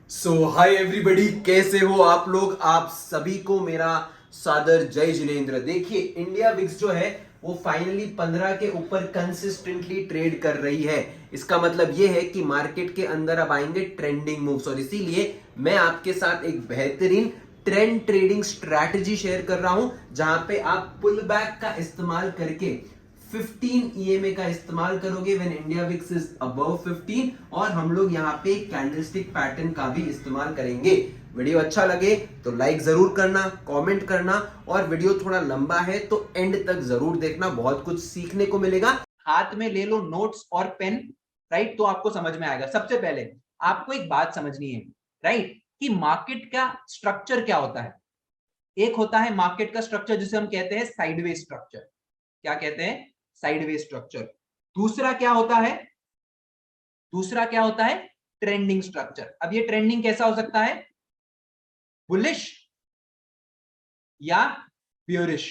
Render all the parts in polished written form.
Hi everybody, कैसे हो आप लोग। आप सभी को मेरा सादर जय जिनेंद्र। देखिए, इंडिया विक्स जो है वो फाइनली 15 के ऊपर कंसिस्टेंटली ट्रेड कर रही है। इसका मतलब ये है कि मार्केट के अंदर अब आएंगे ट्रेंडिंग मूव्स, और इसीलिए मैं आपके साथ एक बेहतरीन ट्रेंड ट्रेडिंग स्ट्रैटेजी शेयर कर रहा हूं, जहां पे आप पुल बैक का इस्तेमाल करके 15 ईएमए का इस्तेमाल करोगे when India VIX is above 15, और हम लोग यहाँ पे कैंडलस्टिक पैटर्न का भी इस्तेमाल करेंगे। वीडियो अच्छा लगे तो लाइक जरूर करना, कमेंट करना, और वीडियो थोड़ा लंबा है तो एंड तक जरूर देखना, बहुत कुछ सीखने को मिलेगा। हाथ में ले लो नोट्स और पेन, राइट, तो आपको समझ में आएगा। सबसे पहले आपको एक बात समझनी है, राइट, कि मार्केट का स्ट्रक्चर क्या होता है। एक होता है मार्केट का स्ट्रक्चर जिसे हम कहते हैं साइडवेज स्ट्रक्चर। क्या कहते हैं? Sideways structure. दूसरा क्या होता है? दूसरा क्या होता है? Trending structure. अब ये ट्रेंडिंग कैसा हो सकता है? बुलिश या bearish.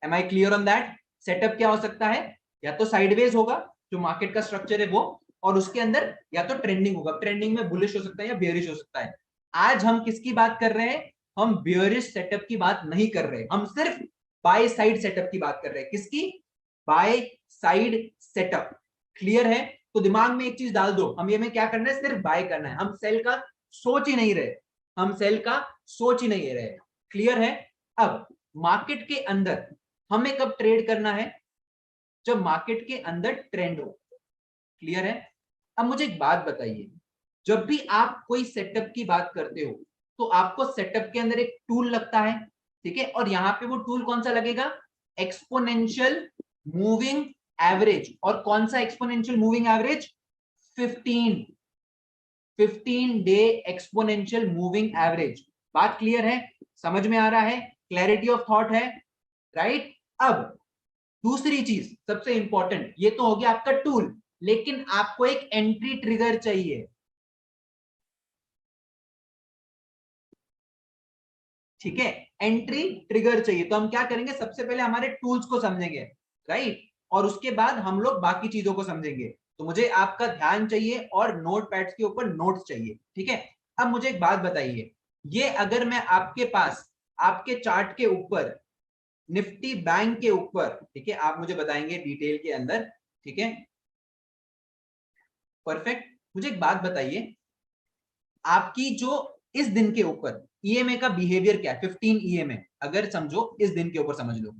Am I clear on that? Setup क्या हो सकता है? या तो साइडवेज होगा जो मार्केट का स्ट्रक्चर है वो, और उसके अंदर या तो ट्रेंडिंग होगा। ट्रेंडिंग में बुलिश हो सकता है या बियरिश हो सकता है। आज हम किसकी बात कर रहे हैं? हम बियरिश सेटअप की बात नहीं कर रहे, हम सिर्फ बाय साइड सेटअप की बात कर रहे हैं। किसकी? By side setup. क्लियर है? तो दिमाग में एक चीज डाल दो, हम ये में क्या करना है? सिर्फ बाय करना है। हम सेल का सोच ही नहीं रहे, हम सेल का सोच ही नहीं रहे। क्लियर है? अब मार्केट के अंदर हमें कब ट्रेड करना है? जब मार्केट के अंदर ट्रेंड हो। क्लियर है? अब मुझे एक बात बताइए, जब भी आप कोई सेटअप की बात करते हो तो आपको सेटअप के अंदर एक टूल लगता है, ठीक है, और यहां पे वो टूल कौन सा लगेगा? Exponential moving average. और कौन सा exponential moving average? 15 15 day exponential moving average. बात क्लियर है? समझ में आ रहा है? क्लैरिटी ऑफ थॉट है? राइट। अब दूसरी चीज सबसे इंपॉर्टेंट, ये तो हो गया आपका टूल, लेकिन आपको एक एंट्री ट्रिगर चाहिए। ठीक है, एंट्री ट्रिगर चाहिए। तो हम क्या करेंगे? सबसे पहले हमारे टूल्स को समझेंगे, राइट, और उसके बाद हम लोग बाकी चीजों को समझेंगे। तो मुझे आपका ध्यान चाहिए और नोट पैड्स के ऊपर नोट्स चाहिए, ठीक है। अब मुझे एक बात बताइए, ये अगर मैं आपके पास आपके चार्ट के ऊपर निफ्टी बैंक के ऊपर, ठीक है, आप मुझे बताएंगे डिटेल के अंदर, ठीक है, परफेक्ट। मुझे एक बात बताइए, आपकी जो इस दिन के ऊपर ईएमए का बिहेवियर क्या है? 15 ईएमए अगर समझो, इस दिन के ऊपर समझ लो,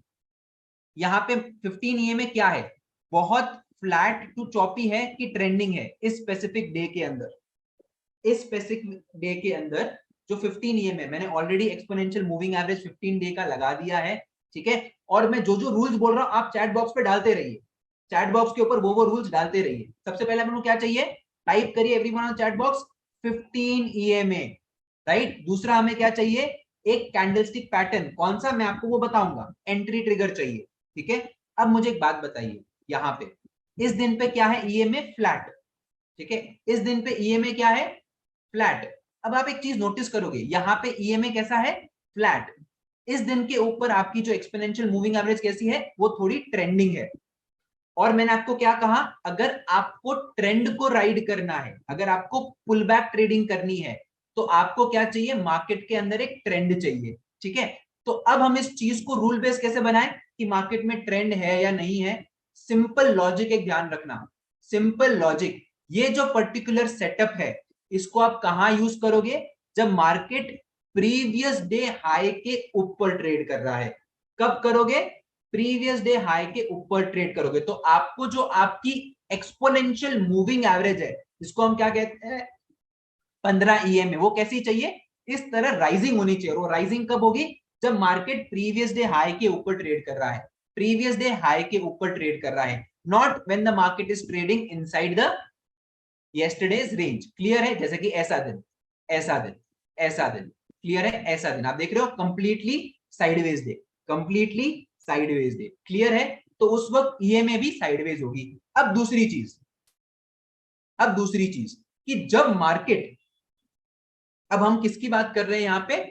यहाँ पे 15 ईएमए क्या है? बहुत फ्लैट टू चॉपी है कि ट्रेंडिंग है इस स्पेसिफिक डे के अंदर? इस स्पेसिफिक डे के अंदर जो 15 ईएमए, मैंने already exponential moving average 15 day का लगा दिया है, ठीक है। और मैं जो जो रूल्स बोल रहा हूं आप चैट बॉक्स पे डालते रहिए, चैट बॉक्स के ऊपर वो रूल्स डालते रहिए। सबसे पहले हमको क्या चाहिए? टाइप करिए everyone on chat box 15 EMA, right. दूसरा हमें क्या चाहिए? एक कैंडलस्टिक पैटर्न। कौन सा? मैं आपको वो बताऊंगा। एंट्री ट्रिगर चाहिए, ठीक है। अब मुझे एक बात बताइए, यहाँ पे इस दिन पे क्या है? ईएमए फ्लैट, ठीक है। इस दिन पे ईएमए क्या है? फ्लैट। अब आप एक चीज नोटिस करोगे, यहाँ पे ईएमए कैसा है? फ्लैट। इस दिन के ऊपर आपकी जो एक्सपोनेंशियल मूविंग एवरेज कैसी है? वो थोड़ी ट्रेंडिंग है। और मैंने आपको क्या कहा? अगर आपको ट्रेंड को राइड करना है, अगर आपको पुल बैक ट्रेडिंग करनी है, तो आपको क्या चाहिए? मार्केट के अंदर एक ट्रेंड चाहिए, ठीक है। तो अब हम इस चीज को रूल बेस कैसे बनाएं कि मार्केट में ट्रेंड है या नहीं है? सिंपल लॉजिक एक ध्यान रखना, सिंपल लॉजिक। ये जो पर्टिकुलर सेटअप है, इसको आप कहां यूज करोगे? जब मार्केट प्रीवियस डे हाई के ऊपर ट्रेड कर रहा है। कब करोगे? प्रीवियस डे हाई के ऊपर ट्रेड करोगे। तो आपको जो आपकी एक्सपोनेंशियल मूविंग एवरेज है, जिसको हम क्या कहते हैं? 15 ईएमए, वो कैसी चाहिए? इस तरह राइजिंग होनी चाहिए। और वो राइजिंग कब होगी? जब मार्केट प्रीवियस डे हाई के ऊपर ट्रेड कर रहा है, प्रीवियस डे हाई के ऊपर ट्रेड कर रहा है, not when the market is trading inside the yesterday's range. Clear है? जैसे कि ऐसा दिन, ऐसा दिन, ऐसा दिन। क्लियर है? ऐसा दिन आप देख रहे हो, completely sideways day, completely sideways day. Clear है? तो उस वक्त ईएमए भी साइडवेज होगी। अब दूसरी चीज, अब दूसरी चीज, कि जब मार्केट, अब हम किसकी बात कर रहे हैं यहाँ पे?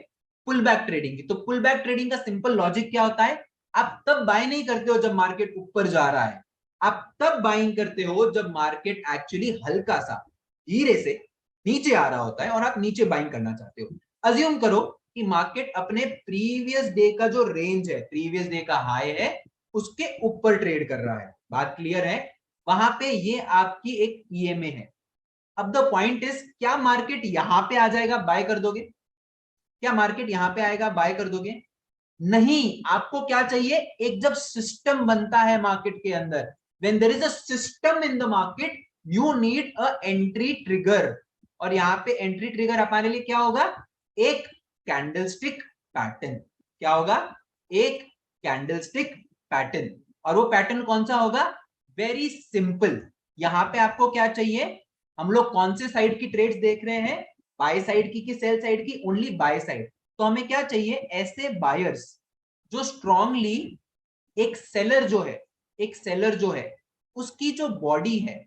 पुल बैक ट्रेडिंग की। तो पुल बैक ट्रेडिंग का सिंपल लॉजिक क्या होता है? आप तब बाय नहीं करते हो जब मार्केट ऊपर जा रहा है, आप तब बाइंग करते हो जब मार्केट एक्चुअली हल्का सा धीरे से नीचे आ रहा होता है और आप नीचे बाइंग करना चाहते हो। अज्यूम करो कि मार्केट अपने प्रीवियस डे का जो रेंज है, प्रीवियस डे का हाई है, उसके ऊपर ट्रेड कर रहा है। बात क्लियर है? वहां पे ये आपकी एक ईएमए है। अब द पॉइंट इज, क्या मार्केट यहां पे आ जाएगा, बाय कर दोगे? क्या मार्केट यहां पे आएगा, बाय कर दोगे? नहीं। आपको क्या चाहिए? एक जब सिस्टम बनता है मार्केट के अंदर, when there is a system in the market, you need a entry trigger. और यहां पे एंट्री ट्रिगर हमारे लिए क्या होगा? एक कैंडलस्टिक पैटर्न। क्या होगा? एक कैंडलस्टिक पैटर्न। और वो पैटर्न कौन सा होगा? Very simple. यहां पे आपको क्या चाहिए? हम लोग कौन से साइड की ट्रेड्स देख रहे हैं? बाय साइड की कि सेल साइड की? Only by side. तो हमें क्या चाहिए? ऐसे बायर्स जो स्ट्रांगली एक सेलर जो है, एक सेलर जो है उसकी जो बॉडी है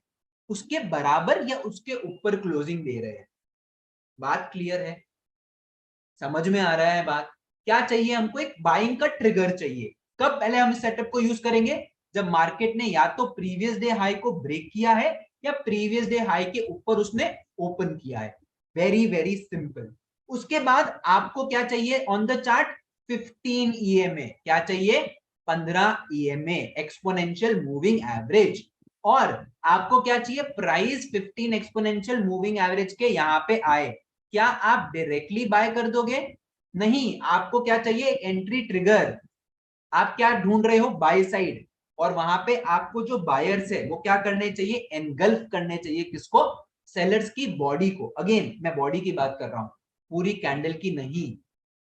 उसके बराबर या उसके ऊपर क्लोजिंग दे रहे हैं। बात क्लियर है? समझ में आ रहा है बात? क्या चाहिए हमको? एक बाइंग का ट्रिगर चाहिए। कब पहले हम इस सेटअप को यूज करेंगे? जब मार्केट ने या तो प्रीवियस डे हाई को ब्रेक किया है या प्रीवियस डे हाई के ऊपर उसने ओपन किया है। Very very simple. उसके बाद आपको क्या चाहिए ऑन द चार्ट? 15 ईएमए। क्या चाहिए? 15 ईएमए, एक्सपोनेंशियल मूविंग एवरेज। और आपको क्या चाहिए? प्राइस 15 एक्सपोनेंशियल मूविंग एवरेज के यहां पे आए। क्या आप डायरेक्टली बाय कर दोगे? नहीं। आपको क्या चाहिए? एक एंट्री ट्रिगर। आप क्या ढूंढ रहे हो? By side. और वहां पे आपको जो बायर्स है वो क्या करने चाहिए? एनगल्फ करने चाहिए। किसको? सेलर्स की बॉडी को। अगेन मैं बॉडी की बात कर रहा हूं, पूरी कैंडल की नहीं।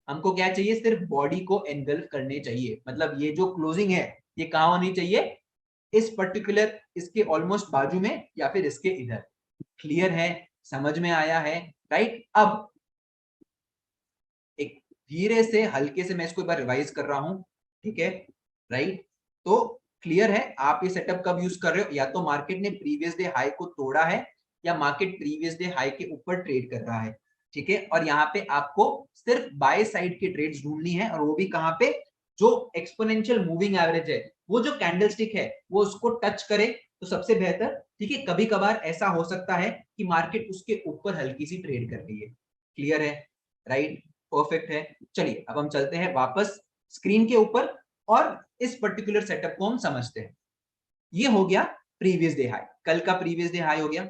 हमको क्या चाहिए? सिर्फ बॉडी को एनगल्फ करने चाहिए। मतलब ये जो क्लोजिंग है ये कहां होनी चाहिए? इस पर्टिकुलर, इसके ऑलमोस्ट बाजू में या फिर इसके इधर। क्लियर है? समझ में आया है? राइट। अब एक धीरे से हल्के से मैं इसको एक बार रिवाइज कर रहा हूं, ठीक है? राइट। तो क्लियर है? आप ये सेटअप कब यूज कर रहे हो? या तो मार्केट ने प्रीवियस डे हाई को तोड़ा है या मार्केट प्रीवियस डे हाई के ऊपर ट्रेड कर रहा है, ठीक है? और यहाँ पे आपको सिर्फ बाय साइड की ट्रेड्स ढूंढनी है, और वो भी कहां पे? जो एक्सपोनेंशियल मूविंग एवरेज है, वो जो कैंडलस्टिक है वो उसको टच करे तो सबसे बेहतर, ठीक है? कभी कभार ऐसा हो सकता है कि मार्केट उसके ऊपर हल्की सी ट्रेड कर रही है। क्लियर है? राइट। परफेक्ट है। चलिए अब हम चलते हैं वापस स्क्रीन के ऊपर और इस पर्टिकुलर सेटअप को हम समझते हैं। ये हो गया प्रीवियस डे हाई, कल का प्रीवियस डे हाई हो गया।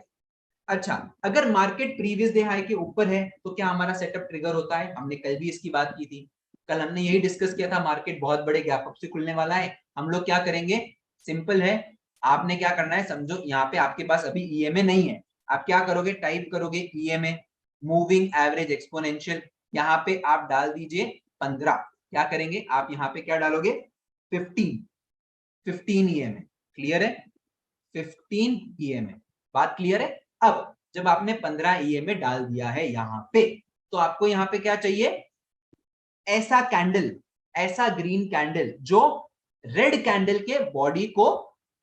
अच्छा, अगर मार्केट प्रीवियस डे हाई के ऊपर है तो क्या हमारा सेटअप ट्रिगर होता है? हमने कल भी इसकी बात की थी। कल हमने यही डिस्कस किया था, मार्केट बहुत बड़े गैप अप से खुलने वाला है। हम लोग क्या करेंगे? सिंपल है। आपने क्या करना है समझो, यहाँ पे आपके पास अभी ईएमए नहीं है। आप क्या करोगे? टाइप करोगे ईएमए, मूविंग एवरेज एक्सपोनेंशियल। यहाँ पे आप डाल दीजिए 15। क्या करेंगे आप? यहाँ पे क्या डालोगे? 15। 15 ईएमए। क्लियर है? 15 ईएमए। बात क्लियर है? अब जब आपने 15 ईएमए डाल दिया है यहाँ पे, तो आपको यहाँ पे क्या चाहिए? ऐसा कैंडल, ऐसा ग्रीन कैंडल जो रेड कैंडल के बॉडी को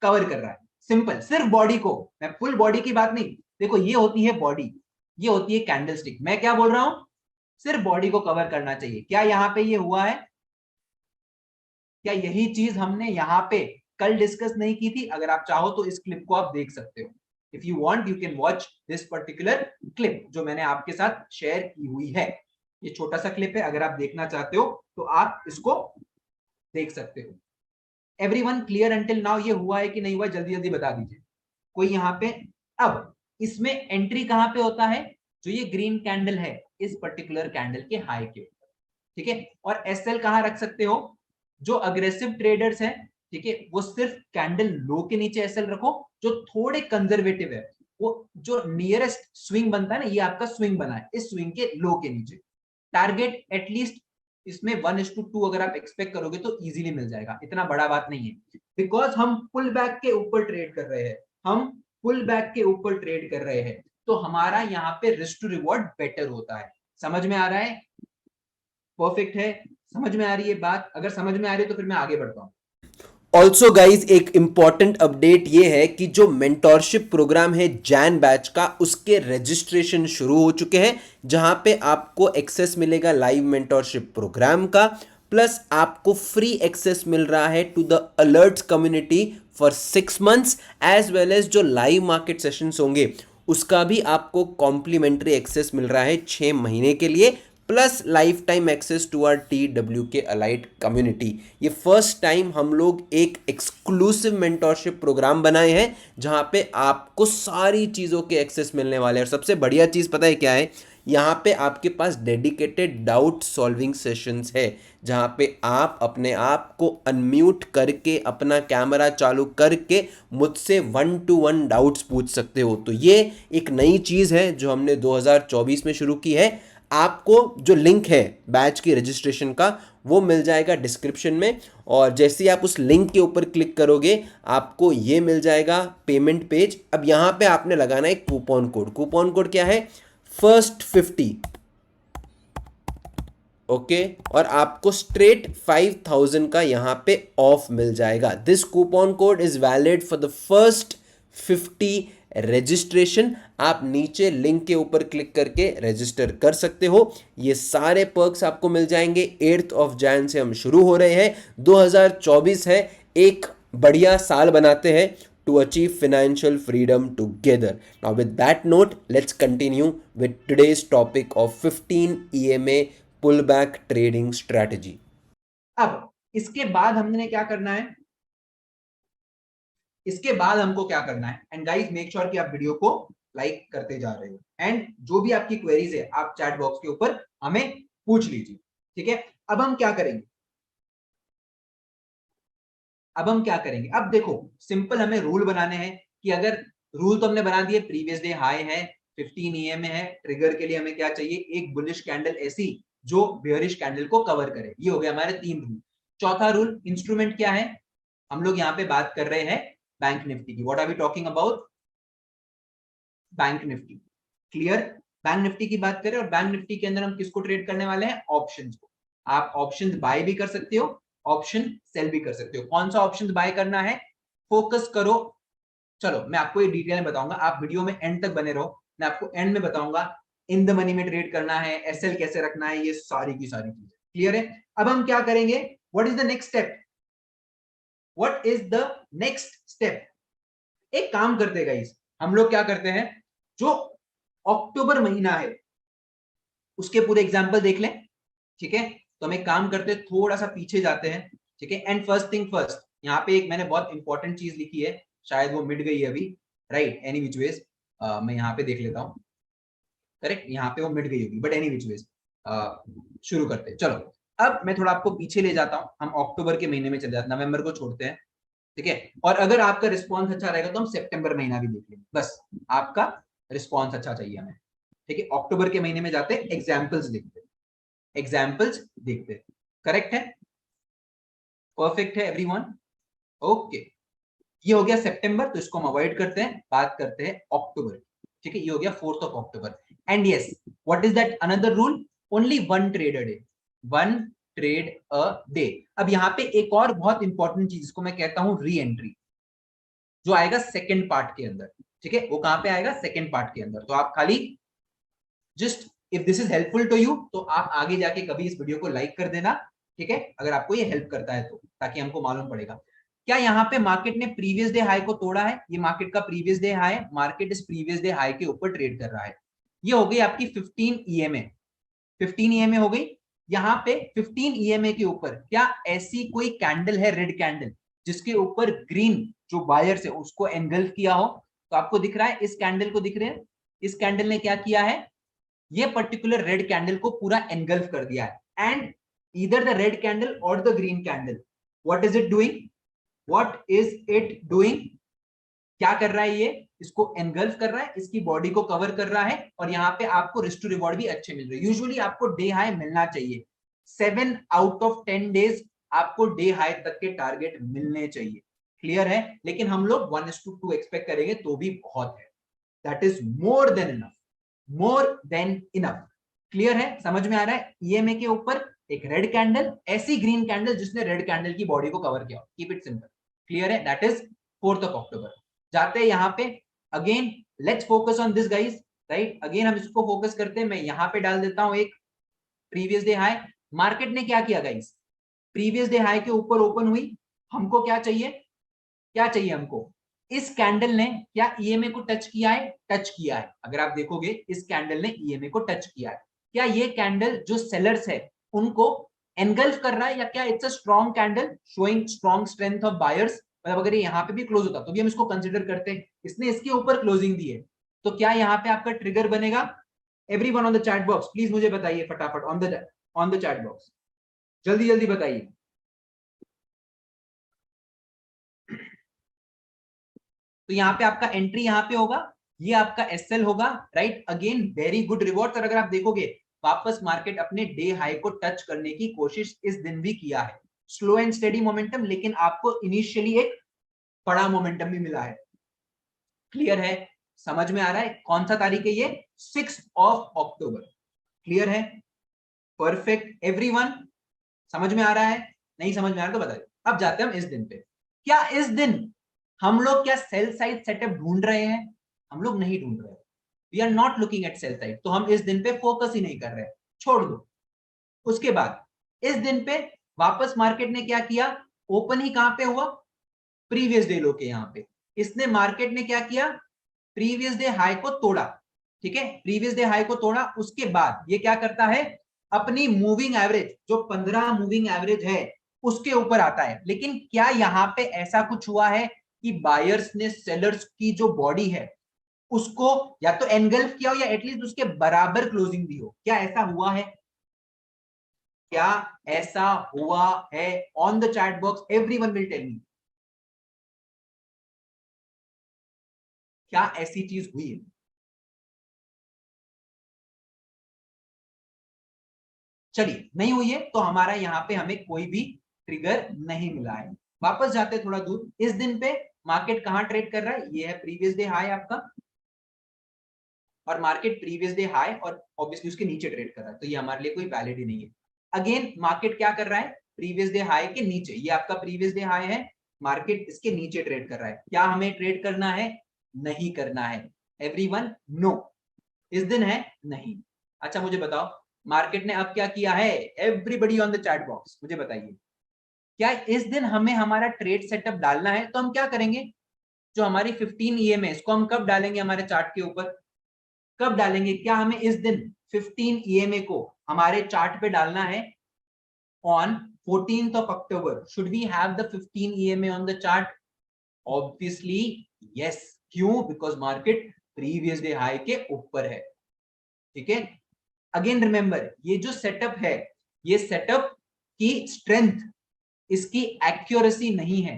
कवर कर रहा है। सिंपल, सिर्फ बॉडी को। मैं फुल बॉडी की बात नहीं, देखो ये होती है बॉडी, ये होती है कैंडल स्टिक। मैं क्या बोल रहा हूं? सिर्फ बॉडी को कवर करना चाहिए। क्या यहाँ पे ये हुआ है? क्या यही चीज हमने यहाँ पे कल डिस्कस नहीं की थी? अगर आप चाहो तो इस क्लिप को आप देख सकते हो। If you want you can watch this particular clip जो मैंने आपके साथ शेयर की हुई है। ये छोटा सा क्लिप है, अगर आप देखना चाहते हो तो आप इसको देख सकते हो। Everyone clear until now? ये हुआ है कि नहीं हुआ? जल्दी जल्दी बता दीजिए कोई यहाँ पे। अब इसमें एंट्री कहां पे होता है? जो ये ग्रीन कैंडल है इस पर्टिकुलर कैंडल के हाई के ऊपर, ठीक है? और एसएल कहां रख सकते हो? जो अग्रेसिव ट्रेडर्स हैं, ठीक है, वो सिर्फ कैंडल लो के नीचे एसएल रखो। जो थोड़े कंजर्वेटिव है, वो जो नियरेस्ट स्विंग बनता है ना, ये आपका स्विंग बना है, इस स्विंग के लो के नीचे। टारगेट एटलीस्ट इसमें 1:2 अगर आप एक्सपेक्ट करोगे तो इजीली मिल जाएगा, इतना बड़ा बात नहीं है। बिकॉज हम पुल बैक के ऊपर ट्रेड कर रहे हैं, हम पुल बैक के ऊपर ट्रेड कर रहे हैं, तो हमारा यहाँ पे रिस्क टू रिवॉर्ड बेटर होता है। समझ में आ रहा है? परफेक्ट है। समझ में आ रही है बात? अगर समझ में आ रही है तो फिर मैं आगे बढ़ता हूँ। ऑल्सो गाइज एक इंपॉर्टेंट अपडेट ये है कि जो मेंटोरशिप प्रोग्राम है जैन बैच का, उसके रजिस्ट्रेशन शुरू हो चुके हैं, जहां पे आपको एक्सेस मिलेगा लाइव मेंटोरशिप प्रोग्राम का, प्लस आपको फ्री एक्सेस मिल रहा है to the alerts community for 6 months, as well as जो लाइव मार्केट सेशंस होंगे उसका भी आपको कॉम्प्लीमेंट्री एक्सेस मिल रहा है 6 महीने के लिए, plus lifetime access to our TW के अलाइट कम्युनिटी। ये फर्स्ट टाइम हम लोग एक एक्सक्लूसिव मेंटोरशिप प्रोग्राम बनाए हैं जहाँ पे आपको सारी चीज़ों के एक्सेस मिलने वाले हैं। और सबसे बढ़िया चीज़ पता है क्या है, यहाँ पे आपके पास डेडिकेटेड डाउट सॉल्विंग सेशंस है जहाँ पे आप अपने आप को अनम्यूट करके अपना कैमरा चालू करके मुझसे 1-to-1 डाउट्स पूछ सकते हो। तो ये एक नई चीज़ है जो हमने 2024 में शुरू की है। आपको जो लिंक है बैच की रजिस्ट्रेशन का वो मिल जाएगा डिस्क्रिप्शन में, और जैसे ही आप उस लिंक के ऊपर क्लिक करोगे आपको ये मिल जाएगा पेमेंट पेज। अब यहाँ पे आपने लगाना है कूपन कोड। कूपन कोड क्या है? फर्स्ट 50। ओके और आपको स्ट्रेट 5000 का यहाँ पे ऑफ मिल जाएगा। This coupon code is valid for the first 50 registration. आप नीचे लिंक के ऊपर क्लिक करके रजिस्टर कर सकते हो। ये सारे पर्क्स आपको मिल जाएंगे। 8 जनवरी से हम शुरू हो रहे हैं। 2024 है, एक बढ़िया साल बनाते हैं to achieve financial freedom together. Now, with that note, let's continue with today's topic of 15 EMA pullback trading strategy. अब इसके बाद हमने क्या करना है, इसके बाद हमको क्या करना है, एंड गाइस मेक श्योर कि आप वीडियो को लाइक करते जा रहे हो, एंड जो भी आपकी क्वेरीज है आप चैट बॉक्स के ऊपर हमें पूछ लीजिए, ठीक है। अब हम क्या करेंगे, अब देखो सिंपल हमें रूल बनाने हैं कि अगर रूल तो हमने बना दिए, प्रीवियस डे हाई है, 15 EMA है, ट्रिगर के लिए हमें क्या चाहिए, एक बुलिश कैंडल ऐसी जो बेयरिश कैंडल को कवर करे। ये हो गया हमारे 3 रूल। चौथा रूल, इंस्ट्रूमेंट क्या है, हम लोग यहाँ पे बात कर रहे हैं बैंक निफ्टी की। What are we talking about? Bank Nifty. Clear? Bank Nifty की बात करें और बैंक निफ्टी के अंदर हम किसको ट्रेड करने वाले हैं? ऑप्शंस को। आप ऑप्शंस बाय भी कर सकते हो, ऑप्शन सेल भी कर सकते हो। कौन सा ऑप्शन बाय करना है, फोकस करो। चलो मैं आपको ये डिटेल में बताऊंगा, आप वीडियो में एंड तक बने रहो, मैं आपको एंड में बताऊंगा इन द मनी में ट्रेड करना है, एसएल कैसे रखना है, ये सारी की सारी चीजें क्लियर है। अब हम क्या करेंगे, what is the next step, what is the next step? एक काम करते गाइस, हम लोग क्या करते हैं, जो अक्टूबर महीना है उसके पूरे एग्जाम्पल देख लें, ठीक है। तो हम एक काम करते हैं, थोड़ा सा पीछे जाते हैं, ठीक है। एंड फर्स्ट थिंग फर्स्ट, यहाँ पे एक मैंने बहुत इंपॉर्टेंट चीज लिखी है, शायद वो मिट गई है अभी, राइट, एनी विच वेज मैं यहाँ पे देख लेता हूँ, करेक्ट, यहाँ पे वो मिट गई होगी, बट एनी विच वेज शुरू करते हैं। चलो अब मैं थोड़ा आपको पीछे ले जाता हूँ, हम अक्टूबर के महीने में चले जाते हैं, नवंबर को छोड़ते हैं, ठीक है। और अगर आपका रिस्पॉन्स अच्छा रहेगा तो हम सितंबर महीना भी देख लेंगे, बस आपका रिस्पॉन्स अच्छा चाहिए हमें, ठीक है। अक्टूबर के महीने में जाते हैं, एग्जाम्पल्स देखते हैं, करेक्ट है, परफेक्ट है एवरीवन, ओके। ये हो गया सितंबर, तो इसको हम अवॉइड करते हैं, बात करते हैं अक्टूबर, ठीक है। ये हो गया 4 अक्टूबर। And yes, what is that another rule, only 1 trade a day, 1 trade a day. अब यहाँ पे एक और बहुत इंपॉर्टेंट चीज, इसको मैं कहता हूं री एंट्री, जो आएगा सेकेंड पार्ट के अंदर, ठीक है। वो कहां पे आएगा, सेकेंड पार्ट के अंदर। तो आप खाली just if this is helpful to you, तो आप आगे जाके कभी इस वीडियो को लाइक कर देना, ठीक है, अगर आपको ये हेल्प करता है तो, ताकि हमको मालूम पड़ेगा। क्या यहाँ पे मार्केट ने प्रीवियस डे हाई को तोड़ा है? ये मार्केट का प्रीवियस डे हाई है, मार्केट इस प्रीवियस डे हाई के ऊपर ट्रेड कर रहा है। ये हो गई आपकी 15 EMA, 15 EMA हो गई। यहाँ पे 15 EMA के ऊपर क्या ऐसी कोई कैंडल है, रेड कैंडल, जिसके ऊपर ग्रीन जो बायर्स है उसको एनगल्फ किया हो? तो आपको दिख रहा है, इस कैंडल को दिख रहे हैं, इस कैंडल ने क्या किया है, ये पर्टिकुलर रेड कैंडल को पूरा एनगल्फ कर दिया है। And either the red candle और the green candle, what is it doing, what is it doing, क्या कर रहा है, ये इसको एनगल्फ कर रहा है, इसकी बॉडी को कवर कर रहा है, और यहाँ पे आपको रिस्क टू रिवॉर्ड भी अच्छे मिल रहे हैं। यूजुअली आपको डे हाई मिलना चाहिए, 7 आउट ऑफ 10 डेज आपको डे हाई तक के टारगेट मिलने चाहिए, क्लियर है। लेकिन हम लोग 1:2 एक्सपेक्ट करेंगे तो भी बहुत है, that is more than enough, more than enough, clear है, समझ में आ रहा है। ईएमए के ऊपर एक रेड कैंडल, ऐसी ग्रीन कैंडल जिसने रेड कैंडल की बॉडी को कवर किया, कीप इट सिंपल, क्लियर है, दैट इज 4 अक्टूबर। जाते हैं यहाँ पे, again let's focus on this guys, right, again हम इसको फोकस करते हैं। मैं यहाँ पे डाल देता हूं एक प्रीवियस डे हाई। मार्केट ने क्या किया गाइस, प्रीवियस डे हाई के ऊपर ओपन हुई, हमको क्या चाहिए, क्या चाहिए हमको, इस कैंडल ने क्या ईएमए को टच किया है? टच किया है। अगर आप देखोगे इस कैंडल ने ईएमए को टच किया है। क्या ये कैंडल जो सेलर्स है उनको एनगल्फ कर रहा है या क्या it's a strong candle showing strong strength of buyers? मतलब अगर ये यहाँ पे भी क्लोज होता तो भी हम इसको कंसिडर करते हैं। इसने इसके ऊपर क्लोजिंग दी है, तो क्या यहाँ पे आपका ट्रिगर बनेगा? Everyone on the chat box please मुझे बताइए फटाफट, ऑन द चैट बॉक्स जल्दी जल्दी बताइए। तो यहाँ पे आपका एंट्री यहाँ पे होगा, ये आपका एसएल होगा, right? Again very good reward. और अगर आप देखोगे वापस मार्केट अपने डे हाई को टच करने की कोशिश इस दिन भी किया है। स्लो एंड स्टेडी मोमेंटम, लेकिन आपको इनिशियली एक बड़ा मोमेंटम भी मिला है। क्लियर है? समझ में आ रहा है? कौन सा तारीख है ये? 6 अक्टूबर। क्लियर है? परफेक्ट एवरीवन, समझ में आ रहा है? नहीं समझ में आ रहा तो बताइए। अब जाते हैं हम इस दिन पे। क्या इस दिन हम लोग क्या सेल साइड सेटअप ढूंढ रहे हैं? हम लोग नहीं ढूंढ रहे। We are not looking at sell side, तो हम इस दिन पे फोकस ही नहीं कर रहे, छोड़ दो। उसके बाद इस दिन पे वापस मार्केट ने क्या किया? ओपन ही कहां पे हुआ? प्रीवियस डे लो के यहां पे। इसने मार्केट ने क्या किया? प्रीवियस डे हाई को तोड़ा। ठीक है, प्रीवियस डे हाई को तोड़ा। उसके बाद ये क्या करता है? अपनी मूविंग एवरेज जो 15 मूविंग एवरेज है उसके ऊपर आता है। लेकिन क्या यहां पे ऐसा कुछ हुआ है कि बायर्स ने सेलर्स की जो बॉडी है उसको या तो एनगल्फ किया हो या एटलीस्ट उसके बराबर क्लोजिंग दी हो? क्या ऐसा हुआ है? क्या ऐसा हुआ है? On the chat box everyone will tell me, क्या ऐसी चीज हुई है? चलिए, नहीं हुई है तो हमारा यहाँ पे हमें कोई भी ट्रिगर नहीं मिला है। वापस जाते थोड़ा दूर। इस दिन पे मार्केट कहां ट्रेड कर रहा है? ये है प्रीवियस डे हाई आपका, और मार्केट प्रीवियस डे हाई और ऑब्वियसली उसके नीचे ट्रेड कर रहा है, तो ये हमारे लिए कोई वैलिड ही नहीं है। अगेन मार्केट क्या कर रहा है? प्रीवियस डे हाई के नीचे, ये आपका प्रीवियस डे हाई है, मार्केट इसके नीचे ट्रेड कर रहा है। क्या हमें ट्रेड करना है? नहीं करना है। एवरीवन नो, इस दिन है नहीं। अच्छा मुझे बताओ मार्केट ने अब क्या किया है? Everybody on the chat box मुझे बताइए, क्या इस दिन हमें हमारा ट्रेड सेटअप डालना है? तो हम क्या करेंगे? जो हमारी 15 ईएमए इसको हम कब डालेंगे हमारे चार्ट के ऊपर? कब डालेंगे? क्या हमें इस दिन 15 ईएमए को हमारे चार्ट पे डालना है? On 14th of October should we have the 15 EMA on the chart? Obviously yes. क्यों? Because market previous day high के ऊपर है। ठीक है, अगेन रिमेंबर ये जो सेटअप है, ये सेटअप की स्ट्रेंथ, इसकी एक्यूरेसी नहीं है,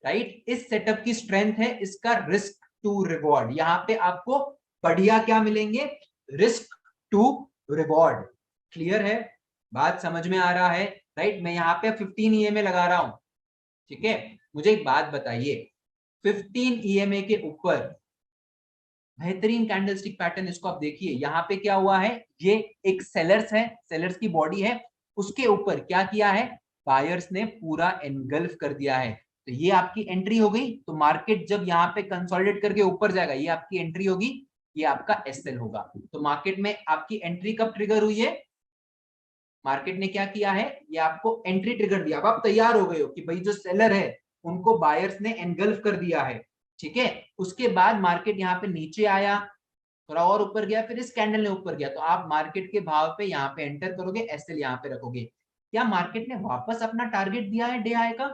राइट? इस सेटअप की स्ट्रेंथ है इसका रिस्क टू रिवॉर्ड। यहां पे आपको बढ़िया क्या मिलेंगे? Risk to reward. क्लियर है? बात समझ में आ रहा है? राइट, मैं यहाँ पे 15 ईएमए लगा रहा हूं। ठीक है, मुझे एक बात बताइए, 15 ईएमए के ऊपर बेहतरीन कैंडलस्टिक पैटर्न, इसको आप देखिए। यहाँ पे क्या हुआ है? ये एक सेलर्स है, सेलर्स की बॉडी है, उसके ऊपर क्या किया है? बायर्स ने पूरा एनगल्फ कर दिया है। तो ये आपकी एंट्री हो गई। तो मार्केट जब यहाँ पे कंसोलिडेट करके ऊपर जाएगा, ये आपकी एंट्री होगी, ये आपका एसएल होगा। तो मार्केट में आपकी एंट्री कब ट्रिगर हुई है? मार्केट ने क्या किया है? ये आपको एंट्री ट्रिगर दिया। अब आप तैयार हो गए हो कि भाई जो सेलर है उनको बायर्स ने एनगल्फ कर दिया है। ठीक है, उसके बाद मार्केट यहाँ पे नीचे आया, थोड़ा और ऊपर गया, फिर इस कैंडल ने ऊपर गया, तो आप मार्केट के भाव पे यहाँ पे एंटर करोगे, एसएल यहाँ पे रखोगे। क्या मार्केट ने वापस अपना टारगेट दिया है डे हाई का?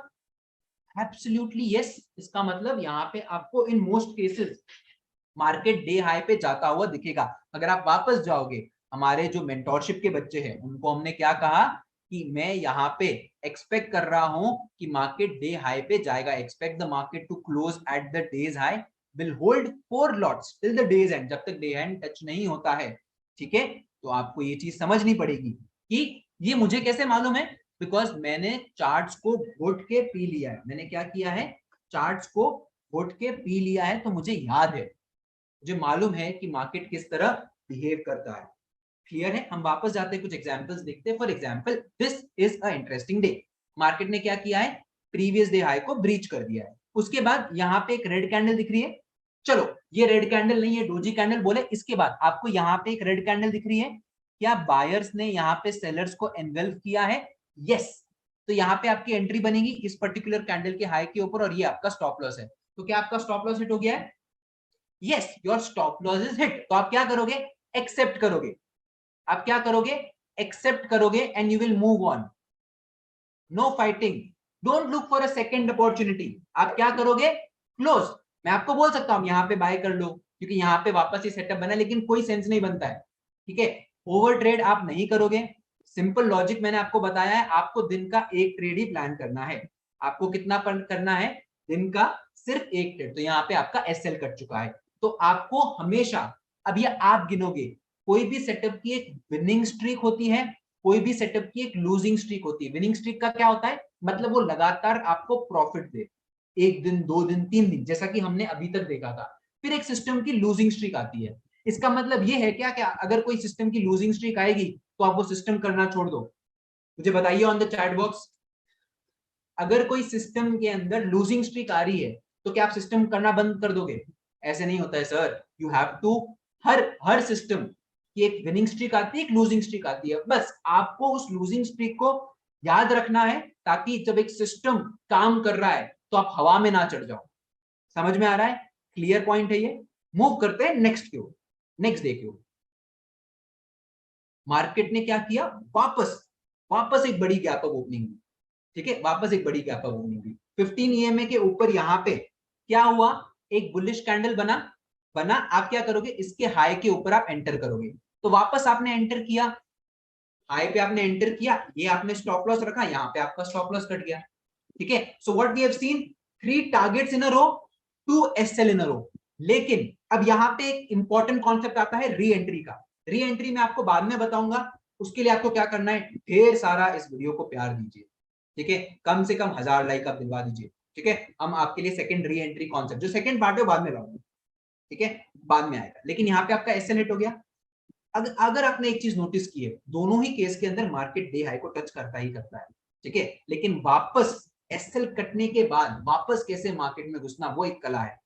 Absolutely yes. इसका मतलब यहाँ पे आपको in most cases market day high पे जाता हुआ दिखेगा। अगर आप वापस जाओगे, हमारे जो मेंटोरशिप के बच्चे हैं उनको हमने क्या कहा कि मैं यहाँ पे एक्सपेक्ट कर रहा हूं कि मार्केट डे हाई पे जाएगा, expect the market to close at the day's high, will hold 4 lots till the day's end, जब तक डे एंड टच नहीं होता है। ठीक है, तो आपको ये चीज समझनी पड़ेगी कि ये मुझे कैसे मालूम है? बिकॉज मैंने चार्ट्स को घोट के पी लिया है। मैंने क्या किया है? चार्ट्स को घोट के पी लिया है, तो मुझे याद है, मुझे मालूम है कि मार्केट किस तरह बिहेव करता है। क्लियर है? हम वापस जाते हैं, कुछ एग्जांपल्स देखते हैं। For example this is a interesting day. Market ने क्या किया है? प्रीवियस डे हाई को ब्रीच कर दिया है। उसके बाद यहाँ पे एक रेड कैंडल दिख रही है। चलो ये रेड कैंडल नहीं है, डोजी कैंडल बोले। इसके बाद आपको यहाँ पे एक रेड कैंडल दिख रही है। क्या बायर्स ने यहाँ पे सेलर्स को एनगल्फ किया है? यस। तो यहाँ पे आपकी एंट्री बनेगी इस पर्टिकुलर कैंडल के हाई के ऊपर, और ये आपका स्टॉप लॉस है। तो क्या आपका स्टॉप लॉस हिट हो गया है? Yes, your stop loss is hit. तो आप क्या करोगे? एक्सेप्ट करोगे। आप क्या करोगे? एक्सेप्ट करोगे and you will move on. No fighting, don't look for a second opportunity. आप क्या करोगे? क्लोज। मैं आपको बोल सकता हूं यहाँ पे बाय कर लो, क्योंकि यहाँ पे वापस ये सेटअप बना, लेकिन कोई सेंस नहीं बनता है, ठीक है। ओवर ट्रेड आप नहीं करोगे। सिंपल लॉजिक मैंने आपको बताया है, आपको दिन का एक ट्रेड ही प्लान करना है। आपको कितना करना है? दिन का सिर्फ एक ट्रेड। तो यहाँ पे आपका एसएल कट चुका है। तो आपको हमेशा, अब ये आप गिनोगे, कोई भी सेटअप की एक विनिंग स्ट्रीक होती है, कोई भी सेटअप की एक लूजिंग स्ट्रीक होती है। विनिंग स्ट्रीक का क्या होता है? मतलब वो लगातार आपको प्रॉफिट दे, एक दिन, 2 दिन, 3 दिन, जैसा कि हमने अभी तक देखा था। फिर एक सिस्टम की लूजिंग स्ट्रीक आती है। इसका मतलब ये है क्या, क्या अगर कोई सिस्टम की लूजिंग स्ट्रीक आएगी तो आप वो सिस्टम करना छोड़ दो? मुझे बताइए ऑन द चैट बॉक्स, अगर कोई सिस्टम के अंदर लूजिंग स्ट्रीक आ रही है तो क्या आप सिस्टम करना बंद कर दोगे? ऐसे नहीं होता है सर। यू हैव टू, हर सिस्टम की एक विनिंग स्ट्रीक आती है, एक लूजिंग स्ट्रीक आती है। बस आपको उस लूजिंग स्ट्रीक को याद रखना है, ताकि जब एक सिस्टम काम कर रहा है तो आप हवा में ना चढ़ जाओ। समझ में आ रहा है? क्लियर पॉइंट है ये। मूव करते हैं नेक्स्ट की ओर। नेक्स्ट डे की ओर मार्केट ने क्या किया? वापस वापस एक बड़ी गैप अप ओपनिंग हुई, ठीक है। वापस एक बड़ी गैप अप ओपनिंग हुई 15 ईएमए के ऊपर। यहाँ पे क्या हुआ? एक बुलिश कैंडल बना। आप क्या करोगे? इसके हाई के ऊपर आप एंटर करोगे। तो वापस आपने एंटर किया, हाई पे आपने एंटर किया, ये आपने स्टॉप लॉस रखा, यहाँ पे आपका स्टॉप लॉस कट गया, ठीक है। So what we have seen, 3 targets in a row, 2 SL in a row. लेकिन अब यहाँ पे एक इंपॉर्टेंट कॉन्सेप्ट आता है री एंट्री का। री एंट्री मैं आपको बाद में बताऊंगा। उसके लिए आपको क्या करना है? ढेर सारा इस वीडियो को प्यार दीजिए, ठीक है। कम से कम 1000 लाइक आप दिलवा दीजिए, ठीक है। हम आपके लिए सेकंड री एंट्री कॉन्सेप्ट, जो सेकंड पार्ट है, बाद में लाऊंगा, ठीक है, बाद में आएगा। लेकिन यहाँ पे आपका एसएल हिट हो गया। अगर आपने एक चीज नोटिस की है, दोनों ही केस के अंदर मार्केट डे हाई को टच करता ही करता है, ठीक है। लेकिन वापस एसएल कटने के बाद वापस कैसे मार्केट में घुसना, वो एक कला है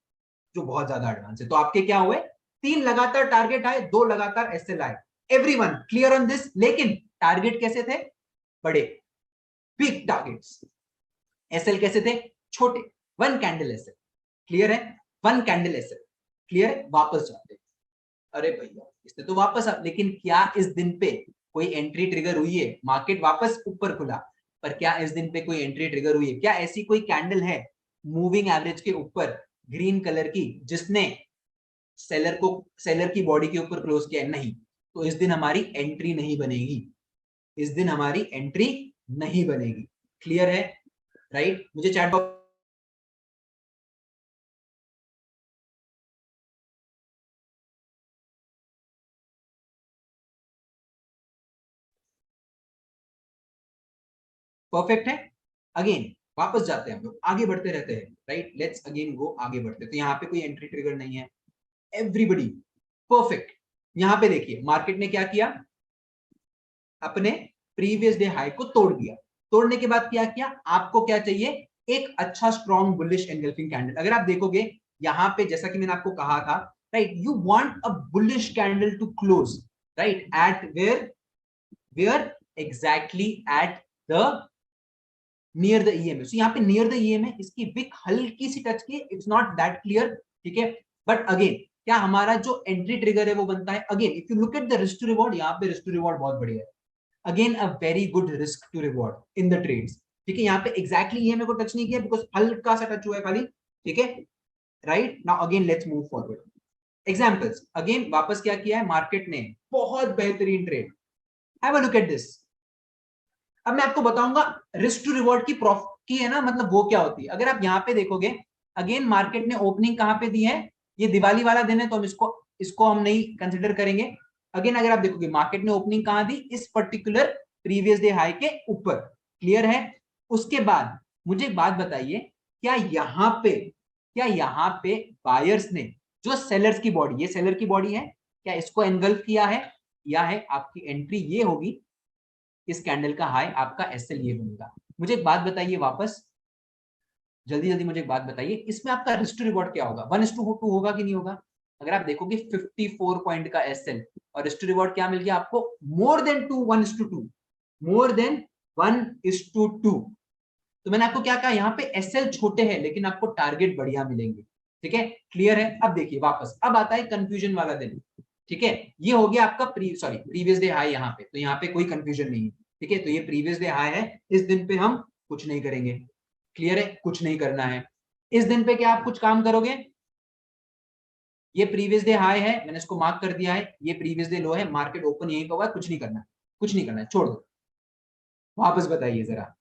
जो बहुत ज्यादा एडवांस है। तो आपके क्या हुए? 3 लगातार टारगेट आए, 2 लगातार एसएल आए। Everyone clear on this? लेकिन टारगेट कैसे थे? बड़े, बिग टारगेट्स। एसएल कैसे थे? छोटे, 1 कैंडल एसएल। क्लियर है? 1 कैंडल एसएल। क्लियर है? वापस जाते, अरे भैया इसने तो वापस लेकिन क्या इस दिन पे कोई एंट्री ट्रिगर हुई है? मार्केट वापस ऊपर खुला, पर क्या इस दिन पे कोई एंट्री ट्रिगर हुई है? क्या ऐसी कोई कैंडल है मूविंग एवरेज के ऊपर ग्रीन कलर की, जिसने सेलर की बॉडी के ऊपर क्लोज किया है? नहीं। तो इस दिन हमारी एंट्री नहीं बनेगी, इस दिन हमारी एंट्री नहीं बनेगी। क्लियर है? राइट। मुझे चैट बॉक्स परफेक्ट है। अगेन वापस जाते हैं, हम लोग आगे बढ़ते रहते हैं, राइट। लेट्स अगेन गो, आगे बढ़ते हैं। तो यहाँ पे कोई एंट्री ट्रिगर नहीं है, एवरीबडी परफेक्ट। यहाँ पे देखिए मार्केट ने क्या किया, अपने प्रीवियस डे हाई को तोड़ दिया। तोड़ने के बाद क्या किया? आपको क्या चाहिए? एक अच्छा स्ट्रॉन्ग बुलिश एंगल्फिंग कैंडल। अगर आप देखोगे यहाँ पे, जैसा कि मैंने आपको कहा था, right, you want a bullish candle to close, right, at where exactly at the near the EMA. सो यहाँ पे नियर द ईएमए, इसकी विक हल्की सी टच की, इट्स नॉट दैट क्लियर, ठीक है। बट अगेन क्या हमारा जो एंट्री ट्रिगर है वो बनता है? Again if you look at the risk to reward, यहाँ पे रिस्क टू रिवॉर्ड बहुत बढ़िया है। Again a very good risk to reward in the trades, ठीक है। यहाँ पे एग्जैक्टली ईएमए को टच नहीं किया, बिकॉज हल्का सा टच हुआ है खाली, ठीक है, right. Now again let's move forward. Examples, again वापस क्या किया है मार्केट ने? बहुत बेहतरीन trade. Have a look at this. अब मैं आपको बताऊंगा रिस्क टू रिवॉर्ड की प्रॉफिट की है ना, मतलब वो क्या होती है। अगर आप यहाँ पे देखोगे, अगेन मार्केट ने ओपनिंग कहां पे दी है? ये दिवाली वाला दिन है, तो हम इसको हम नहीं कंसिडर करेंगे। अगेन अगर आप देखोगे मार्केट ने ओपनिंग कहां दी? इस पर्टिकुलर प्रीवियस डे हाई के ऊपर। क्लियर है? उसके बाद मुझे एक बात बताइए, क्या यहाँ पे बायर्स ने जो सेलर्स की बॉडी, ये सेलर की बॉडी है, क्या इसको एनगल्फ किया है? आपकी एंट्री ये होगी, इस कैंडल का हाई, आपका एसएल ये बनेगा। मुझे एक बात बताइए वापस, जल्दी जल्दी मुझे एक बात बताइए, इसमें आपका रिस्क टू रिवॉर्ड क्या होगा? 1:2 होगा कि नहीं होगा? अगर आप देखोगे 54 पॉइंट का एसएल और रिस्क टू रिवॉर्ड क्या मिल गया आपको? More than 2, 1:2, more than 1:2। तो मैंने आपको क्या कहा, यहाँ पे एसएल छोटे हैं लेकिन आपको टारगेट बढ़िया मिलेंगे। ठीक है, क्लियर है। अब देखिए वापस, अब आता है कंफ्यूजन वाला दिन। ठीक है, ये हो गया आपका प्रीवियस डे हाई यहाँ पे, तो यहाँ पे कोई कंफ्यूजन नहीं है। ठीक है, तो ये प्रीवियस डे हाई है, इस दिन पे हम कुछ नहीं करेंगे। क्लियर है, कुछ नहीं करना है इस दिन पे। क्या आप कुछ काम करोगे? ये प्रीवियस डे हाई है, मैंने इसको मार्क कर दिया है, ये प्रीवियस डे लो है, मार्केट ओपन यहीं पे हुआ, कुछ नहीं करना, कुछ नहीं करना है, छोड़ दो। वापस बताइए जरा,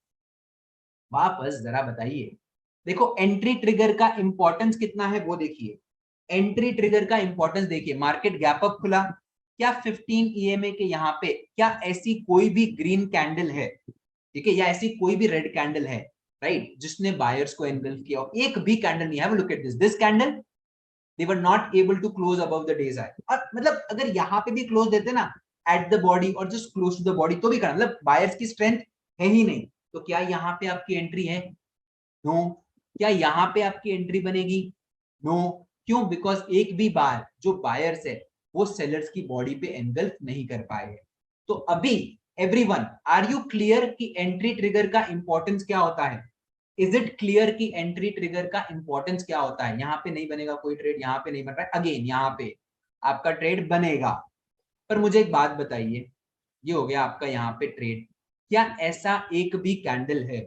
वापस जरा बताइए। देखो एंट्री ट्रिगर का इंपॉर्टेंस कितना है वो देखिए, एंट्री ट्रिगर का इंपॉर्टेंस देखिए। मार्केट गैप अप खुला, क्या 15 ईएमए के यहाँ पे क्या ऐसी कोई भी ग्रीन कैंडल है, ठीक है, या ऐसी कोई भी रेड कैंडल है, राइट, जिसने बायर्स को एनगल्फ किया हो? एक भी कैंडल नहीं है। Look at this candle, they were not able to close above the day's high. और मतलब अगर यहाँ पे भी क्लोज देते ना एट द बॉडी और just close to the body तो भी करना, मतलब बायर्स की स्ट्रेंथ है ही नहीं। तो क्या यहाँ पे आपकी एंट्री है? नो। क्या यहाँ पे आपकी एंट्री बनेगी? नो। क्यों? बिकॉज एक भी बार जो बायर्स है वो सेलर्स की बॉडी पे एनगल्फ नहीं कर पाए हैं। तो अभी एवरीवन, आर यू क्लियर कि एंट्री ट्रिगर का इंपॉर्टेंस क्या होता है? इज इट क्लियर कि एंट्री ट्रिगर का इंपॉर्टेंस क्या होता है? यहाँ पे नहीं बनेगा कोई ट्रेड, यहाँ पे नहीं बन रहा है, अगेन यहाँ पे आपका ट्रेड बनेगा। पर मुझे एक बात बताइए, ये हो गया आपका यहाँ पे ट्रेड, क्या ऐसा एक भी कैंडल है,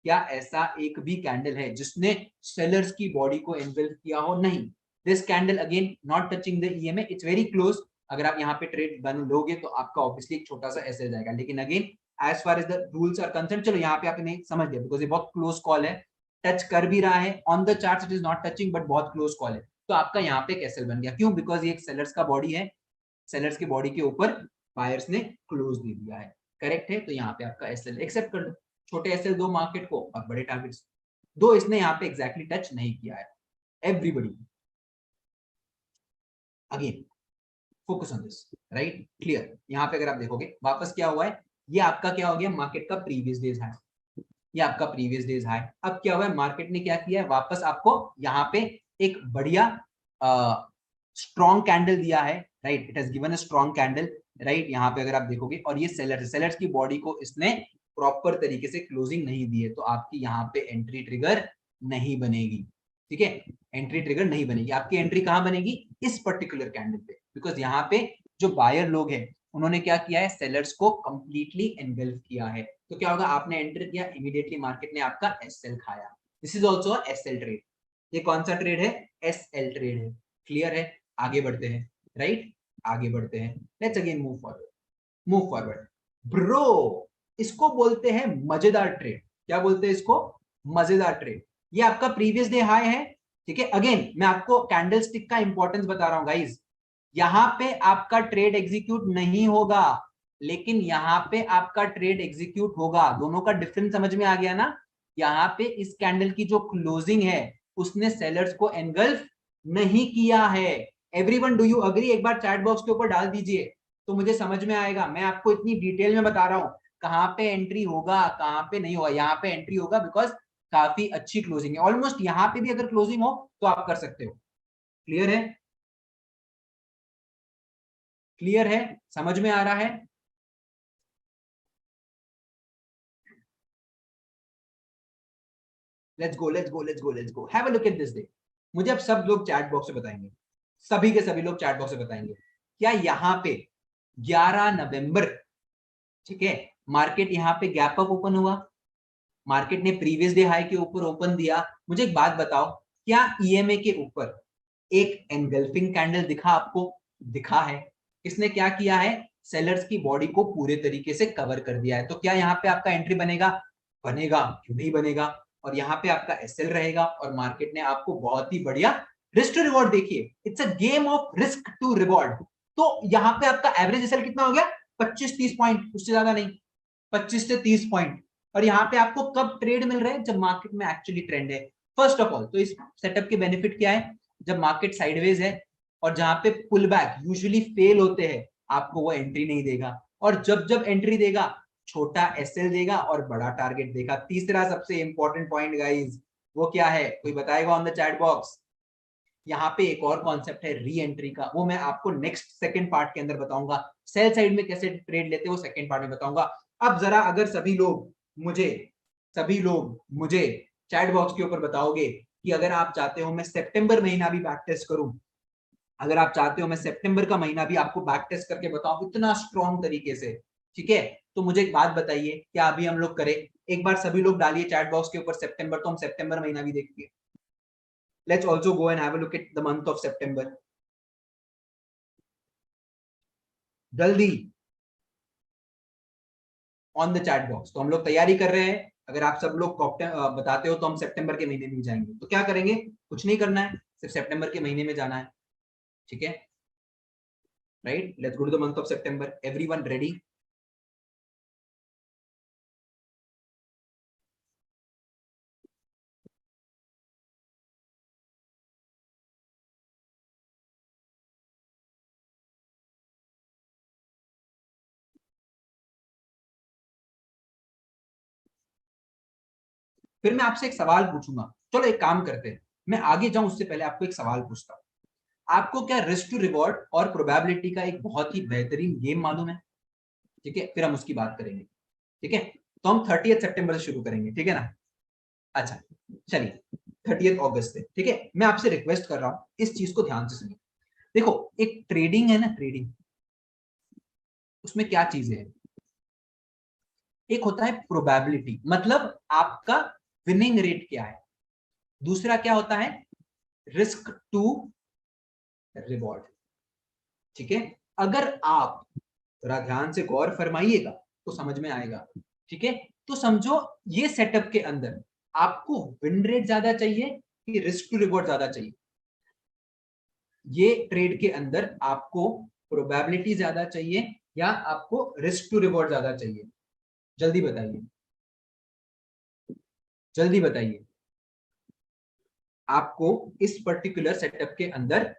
क्या ऐसा एक भी कैंडल है जिसने सेलर्स की बॉडी को एनगल्फ किया हो? नहीं। This candle again not touching the EMA, it's very close. अगर आप यहाँ पे ट्रेड बन लोगे तो आपका ऑब्वियसली एक छोटा सा एसएल जाएगा, लेकिन again as far as the rules are concern, चलो यहाँ पे आपने समझ लिया बिकॉज ये बहुत क्लोज कॉल है, टच कर भी रहा है on the chart, it is not touching but बहुत क्लोज कॉल है, तो आपका यहाँ पे एक एसएल बन गया। क्यों? बिकॉज ये एक सेलर्स का बॉडी है, सेलर्स की बॉडी के ऊपर बायर्स ने क्लोज दे दिया है। करेक्ट है, तो यहाँ पे आपका एसएल एक्सेप्ट कर लो। छोटे एसएल दो मार्केट को और बड़े टारगेट्स दो, इसने यहाँ पे एग्जैक्टली टच नहीं किया है। Everybody again focus on this, right, clear. यहाँ पे अगर आप देखोगे वापस क्या हुआ है, ये आपका क्या हो गया, मार्केट का प्रीवियस डेज हाई, ये आपका प्रीवियस डेज हाई। अब क्या हुआ है, मार्केट ने क्या किया है, वापस आपको यहाँ पे एक बढ़िया स्ट्रॉन्ग कैंडल दिया है, right, it has given a strong candle, right. यहाँ पे अगर आप देखोगे और ये सेलर्स की बॉडी को इसने प्रॉपर तरीके से क्लोजिंग नहीं दी है, तो आपकी यहाँ पे एंट्री ट्रिगर नहीं बनेगी। ठीक है, एंट्री ट्रिगर नहीं बनेगी। आपकी एंट्री कहां बनेगी? इस पर्टिकुलर कैंडल पे, बिकॉज यहाँ पे जो बायर लोग हैं उन्होंने क्या किया है, सेलर्स को कंप्लीटली एनगल्फ किया है। तो क्या होगा, आपने एंटर किया, इमीडिएटली मार्केट ने आपका एसएल खाया। This is also a SL trade. ये कौन सा ट्रेड है? एसएल ट्रेड है। क्लियर है, आगे बढ़ते हैं, राइट, आगे बढ़ते हैं। Let's again move forward, move forward bro. इसको बोलते हैं मजेदार ट्रेड। क्या बोलते हैं इसको? मजेदार ट्रेड। ये आपका प्रीवियस डे हाई है, ठीक है। अगेन मैं आपको कैंडल स्टिक का इंपॉर्टेंस बता रहा हूं गाइज, यहां पे आपका ट्रेड एग्जीक्यूट नहीं होगा, लेकिन यहां पे आपका ट्रेड एग्जीक्यूट होगा। दोनों का डिफरेंस समझ में आ गया ना? यहां पे इस कैंडल की जो क्लोजिंग है उसने सेलर्स को एनगल्फ नहीं किया है। Everyone do you agree? एक बार चैट बॉक्स के ऊपर डाल दीजिए तो मुझे समझ में आएगा। मैं आपको इतनी डिटेल में बता रहा हूं कहां पे एंट्री होगा कहां पे नहीं होगा। यहाँ पे एंट्री होगा बिकॉज काफी अच्छी क्लोजिंग है, ऑलमोस्ट यहाँ पे भी अगर क्लोजिंग हो तो आप कर सकते हो। क्लियर है, क्लियर है, समझ में आ रहा है? Let's go, let's go, let's go, let's go, have a look at this day. मुझे अब सब लोग चैट बॉक्स में बताएंगे, सभी के सभी लोग चैट बॉक्स में बताएंगे, क्या यहाँ पे 11 नवंबर, ठीक है, मार्केट यहाँ पे गैप अप ओपन हुआ, मार्केट ने प्रीवियस डे हाई के ऊपर ओपन दिया। मुझे एक बात बताओ, क्या ईएमए के ऊपर एक एनगल्फिंग कैंडल दिखा आपको? दिखा है। इसने क्या किया है, सेलर्स की बॉडी को पूरे तरीके से कवर कर दिया है। तो क्या यहाँ पे आपका एंट्री बनेगा? बनेगा, क्यों नहीं बनेगा। और यहाँ पे आपका एसएल रहेगा और मार्केट ने आपको बहुत ही बढ़िया रिस्क टू रिवॉर्ड, देखिए it's a game of risk to reward. तो यहाँ पे आपका एवरेज एसएल कितना हो गया? 25-30 पॉइंट, उससे ज्यादा नहीं, 25 से 30 पॉइंट। और यहाँ पे आपको कब ट्रेड मिल रहे हैं? जब मार्केट में एक्चुअली ट्रेंड है। फर्स्ट ऑफ ऑल तो इस सेटअप के बेनिफिट क्या है? जब मार्केट साइडवेज है और जहां पे पुल बैक यूजुअली फेल होते हैं, आपको वो एंट्री नहीं देगा। और जब जब एंट्री देगा, छोटा एसएल देगा और बड़ा टारगेट देगा। तीसरा सबसे इंपॉर्टेंट पॉइंट गाइस, वो क्या है? कोई बताएगा ऑन द चैट बॉक्स? यहाँ पे एक और कॉन्सेप्ट है री एंट्री का, वो मैं आपको नेक्स्ट सेकंड पार्ट के अंदर बताऊंगा। सेल साइड में कैसे ट्रेड लेते हैं वो सेकंड पार्ट में बताऊंगा। अब जरा अगर सभी लोग मुझे चैट बॉक्स के ऊपर बताओगे कि अगर आप चाहते हो मैं सितंबर महीना भी बैक टेस्ट करूं, अगर आप चाहते हो मैं सितंबर का महीना भी आपको बैक टेस्ट करके बताऊं इतना स्ट्रॉन्ग तरीके से, ठीक है, तो मुझे एक बात बताइए, क्या अभी हम लोग करें? एक बार सभी लोग डालिए चैट बॉक्स के ऊपर सितंबर, तो हम सितंबर महीना भी देखेंगे। Let's also go and have a look at the month of September. जल्दी ऑन द चैट बॉक्स। तो हम लोग तैयारी कर रहे हैं, अगर आप सब लोग बताते हो तो हम सितंबर के महीने में जाएंगे। तो क्या करेंगे? कुछ नहीं करना है, सिर्फ सितंबर के महीने में जाना है, ठीक है, right. Let's go to the month of September. Everyone ready? फिर मैं आपसे एक सवाल पूछूंगा। चलो एक काम करते हैं, मैं आगे जाऊं उससे पहले आपको एक सवाल पूछता हूं। आपको क्या रिस्क टू रिवॉर्ड और प्रोबेबिलिटी का एक बहुत ही बेहतरीन गेम मालूम है? ठीक है, फिर हम उसकी बात करेंगे, ठीक है। तो हम 30 सितंबर से शुरू करेंगे, ठीक है ना? अच्छा, चलिए 30 अगस्त से, ठीक है। मैं आपसे रिक्वेस्ट कर रहा हूं इस चीज को ध्यान से सुनिए। देखो, एक ट्रेडिंग है ना, ट्रेडिंग, उसमें क्या चीजें हैं? एक होता है प्रोबेबिलिटी, मतलब आपका विनिंग रेट क्या है। दूसरा क्या होता है? रिस्क टू रिवॉर्ड, ठीक है। अगर आप जरा ध्यान से गौर फरमाइएगा तो समझ में आएगा, ठीक है। तो समझो ये सेटअप के अंदर आपको विन रेट ज्यादा चाहिए कि रिस्क टू रिवॉर्ड ज्यादा चाहिए? ये ट्रेड के अंदर आपको प्रोबेबिलिटी ज्यादा चाहिए या आपको रिस्क टू रिवॉर्ड ज्यादा चाहिए? जल्दी बताइए, जल्दी बताइए। आपको इस पर्टिकुलर सेटअप के अंदर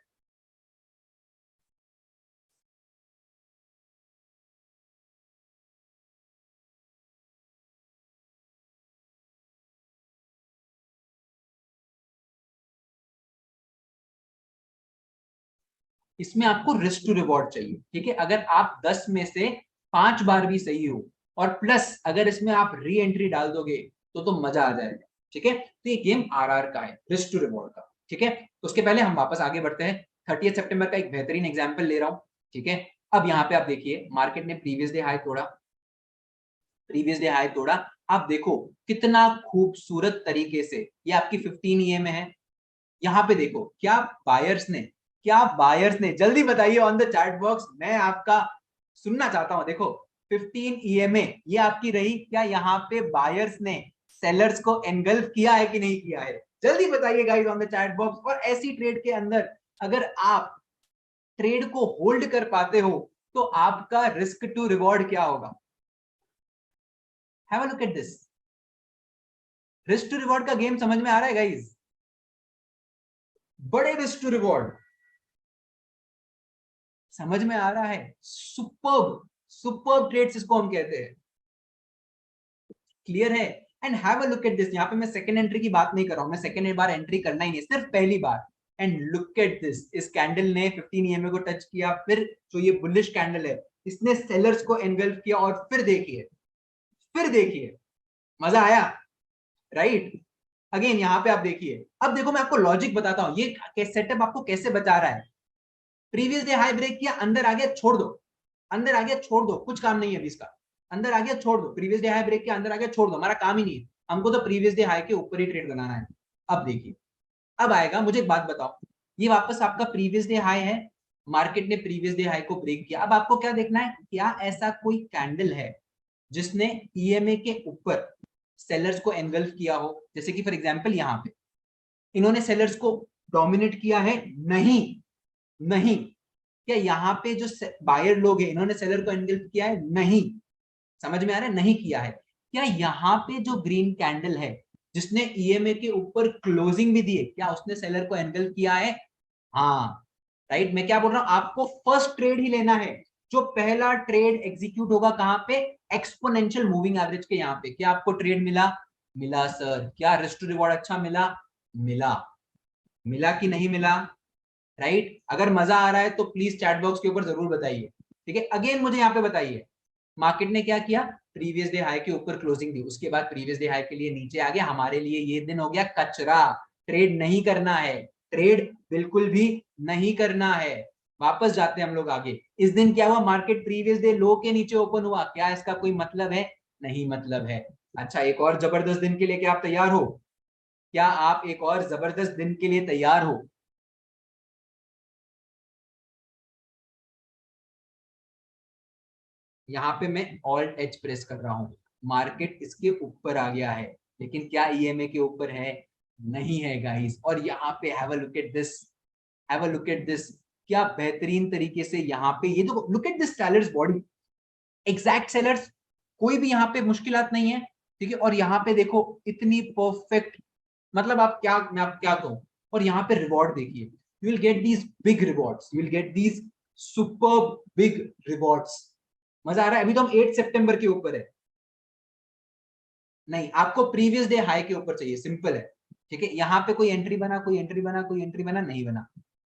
इसमें आपको रिस्क टू रिवॉर्ड चाहिए, ठीक है। अगर आप 10 में से 5 बार भी सही हो और प्लस अगर इसमें आप री एंट्री डाल दोगे तो मजा आ जाएगा, ठीक है। तो ये गेम आरआर का है, रिस्क टू रिवॉर्ड का, ठीक है। तो उसके पहले हम वापस आगे बढ़ते हैं। 30 सितंबर का एक बेहतरीन एग्जाम्पल ले रहा हूं, ठीक है। अब यहाँ पे आप देखिए मार्केट ने प्रीवियस डे हाई तोड़ा, प्रीवियस डे हाई तोड़ा। आप देखो कितना खूबसूरत तरीके से ये आपकी 15 ईएमए है। यहाँ पे देखो क्या बायर्स ने जल्दी बताइए ऑन द चैट बॉक्स, मैं आपका सुनना चाहता हूं। देखो 15 ईएमए ये आपकी रही, क्या यहाँ पे बायर्स ने सेलर्स को एनगल्फ किया है कि नहीं किया है? जल्दी बताइए guys on the chat box. और ऐसी ट्रेड के अंदर अगर आप ट्रेड को होल्ड कर पाते हो तो आपका रिस्क टू रिवॉर्ड क्या होगा? Have a look at this. Risk to reward का गेम समझ में आ रहा है गाइस? बड़े रिस्क टू रिवॉर्ड समझ में आ रहा है? सुपर्ब, सुपर्ब ट्रेड्स इसको हम कहते हैं, क्लियर है? And have a look at this. यहाँ पे मैं सेकंड एंट्री की बात नहीं कर रहा हूं, मैं सेकंड बार एंट्री करना ही नहीं, सिर्फ पहली बार। एंड लुक एट दिस, इस कैंडल ने 15 ईएमए को टच किया, फिर जो ये बुलिश कैंडल है इसने सेलर्स को एनगल्फ किया, और फिर देखिए मजा आया, राइट। अगेन यहाँ पे आप देखिए, अब देखो मैं आपको लॉजिक बताता हूं ये सेटअप आपको कैसे बचा रहा है। प्रीवियस डे हाई ब्रेक किया, अंदर आ गया, छोड़ दो, अंदर आ गया, छोड़ दो, कुछ काम नहीं है अभी इसका। अंदर आ गया, छोड़ दो, प्रीवियस डे हाई ब्रेक किया, अंदर आ गया, छोड़ दो, हमारा काम ही नहीं है, हमको तो प्रीवियस डे हाई के ऊपर ही ट्रेड बनाना है। अब देखिए, अब आएगा, मुझे एक बात बताओ, ये वापस आपका प्रीवियस डे हाई है, मार्केट ने प्रीवियस डे हाई को ब्रेक किया। अब आपको क्या देखना है, क्या ऐसा कोई कैंडल है जिसने ईएमए के ऊपर सेलर्स को एनगल्फ किया हो? जैसे कि फॉर एग्जांपल यहाँ पे इन्होंने सेलर्स को डोमिनेट किया है? नहीं, नहीं। क्या यहाँ पे जो बायर लोग हैं इन्होंने सेलर को एनगल्फ किया है? नहीं। समझ में आ रहा है? नहीं किया है। क्या यहाँ पे जो ग्रीन कैंडल है जिसने ईएमए के ऊपर क्लोजिंग भी दी है, क्या उसने सेलर को एनगल्फ किया है? हाँ, राइट। मैं क्या बोल रहा हूं, आपको फर्स्ट ट्रेड ही लेना है। जो पहला ट्रेड एग्जीक्यूट होगा कहां पे? एक्सपोनेंशियल मूविंग एवरेज के यहाँ पे। क्या आपको ट्रेड मिला? मिला सर। क्या रिस्क टू रिवॉर्ड अच्छा मिला? मिला। मिला कि नहीं मिला? राइट। अगर मजा आ रहा है तो प्लीज चैट बॉक्स के ऊपर जरूर बताइए, ठीक है। अगेन मुझे यहाँ पे बताइए, मार्केट ने क्या किया, प्रीवियस डे हाई के ऊपर क्लोजिंग दी, उसके बाद प्रीवियस डे हाई के लिए नीचे आ गया। हमारे लिए ये दिन हो गया कचरा, ट्रेड नहीं करना है, ट्रेड बिल्कुल भी नहीं करना है। वापस जाते हैं हम लोग आगे। इस दिन क्या हुआ, मार्केट प्रीवियस डे लो के नीचे ओपन हुआ, क्या इसका कोई मतलब है? नहीं मतलब है। अच्छा, एक और जबरदस्त दिन के लिए क्या आप तैयार हो? क्या आप एक और जबरदस्त दिन के लिए तैयार हो? यहाँ पे मैं ऑल्ट एच प्रेस कर रहा हूं, मार्केट इसके ऊपर आ गया है, लेकिन क्या ईएमए के ऊपर है? नहीं है गाइस। और यहाँ पे have a look at this, have a look at this, क्या बेहतरीन तरीके से यहाँ पे ये देखो, look at this sellers body, exact sellers, कोई भी यहाँ पे मुश्किलात नहीं है, ठीक है। और यहाँ पे देखो इतनी परफेक्ट, मतलब आप क्या, मैं आप क्या कहूँ। और यहाँ पे रिवॉर्ड देखिए, you will get these big rewards, you will get these super big rewards. मजा आ रहा है? अभी तो हम 8 सितंबर के ऊपर है, नहीं आपको प्रीवियस डे हाई के ऊपर चाहिए, सिंपल है, ठीक है। यहाँ पे कोई एंट्री बना, कोई एंट्री बना, कोई एंट्री बना, नहीं बना,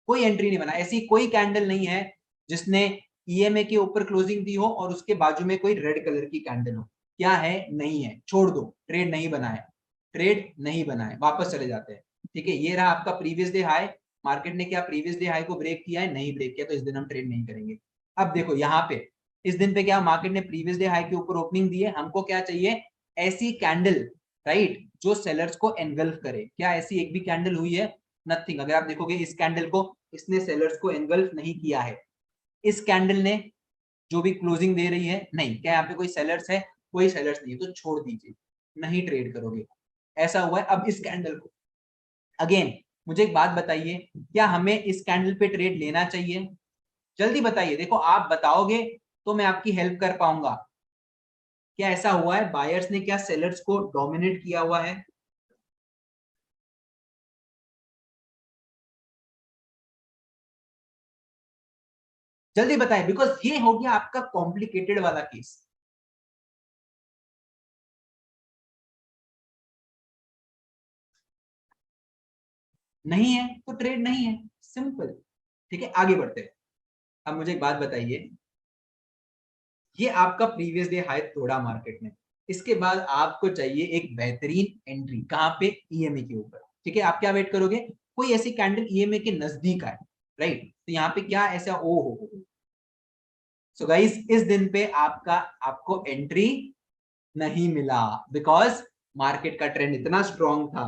कोई एंट्री नहीं बना, ऐसी कोई कैंडल नहीं है जिसने ईएमए के ऊपर क्लोजिंग दी हो और उसके बाजू में कोई रेड कलर की कैंडल हो। क्या है? नहीं है, छोड़ दो, ट्रेड नहीं बना है, ट्रेड नहीं बना है, वापस चले जाते हैं, ठीक है। ये रहा आपका प्रीवियस डे हाई, मार्केट ने क्या प्रीवियस डे हाई को ब्रेक किया है? नहीं ब्रेक किया, तो इस दिन हम ट्रेड नहीं करेंगे। अब देखो यहाँ पे इस दिन पे क्या, मार्केट ने प्रीवियस डे हाई के ऊपर ओपनिंग दी है, हमको क्या चाहिए? ऐसी कैंडल, राइट, जो सेलर्स को एनगल्फ करे। क्या ऐसी एक भी कैंडल हुई है? नथिंग। अगर आप देखोगे इस कैंडल को, इसने सेलर्स को एनगल्फ नहीं किया है। इस कैंडल ने जो भी क्लोजिंग दे रही है, नहीं, क्या यहाँ पे कोई सेलर्स है? कोई सेलर्स नहीं, तो छोड़ दीजिए, नहीं ट्रेड करोगे, ऐसा हुआ है। अब इस कैंडल को अगेन, मुझे एक बात बताइए, क्या हमें इस कैंडल पे ट्रेड लेना चाहिए? जल्दी बताइए, देखो आप बताओगे तो मैं आपकी हेल्प कर पाऊंगा। क्या ऐसा हुआ है, बायर्स ने क्या सेलर्स को डोमिनेट किया हुआ है? जल्दी बताएं, बिकॉज ये हो गया आपका कॉम्प्लिकेटेड वाला केस। नहीं है तो ट्रेड नहीं है, सिंपल, ठीक है। आगे बढ़ते हैं। अब मुझे एक बात बताइए, ये आपका प्रीवियस डे हाई तोड़ा मार्केट ने, इसके बाद आपको चाहिए एक बेहतरीन एंट्री, कहां पे? ईएमए के ऊपर, ठीक है। आप क्या वेट करोगे? कोई ऐसी कैंडल ईएमए के नजदीक आए, राइट, तो यहाँ पे क्या ऐसा ओ हो। सो गाइस, इस दिन पे आपको एंट्री नहीं मिला, बिकॉज मार्केट का ट्रेंड इतना स्ट्रॉन्ग था,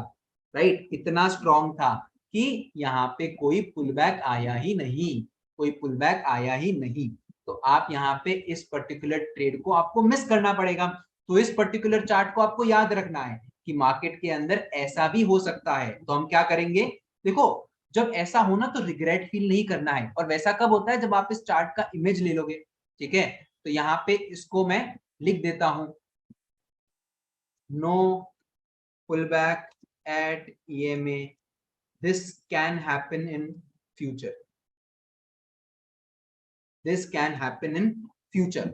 राइट, इतना स्ट्रॉन्ग था कि यहाँ पे कोई पुल बैक आया ही नहीं, कोई पुल बैक आया ही नहीं। तो आप यहाँ पे इस पर्टिकुलर ट्रेड को आपको मिस करना पड़ेगा। तो इस पर्टिकुलर चार्ट को आपको याद रखना है कि मार्केट के अंदर ऐसा भी हो सकता है। तो हम क्या करेंगे, देखो, जब ऐसा होना तो रिग्रेट फील नहीं करना है। और वैसा कब होता है? जब आप इस चार्ट का इमेज ले लोगे, ठीक है। तो यहाँ पे इसको मैं लिख देता हूं, no pullback at EMA, this can happen in future, this can happen in future,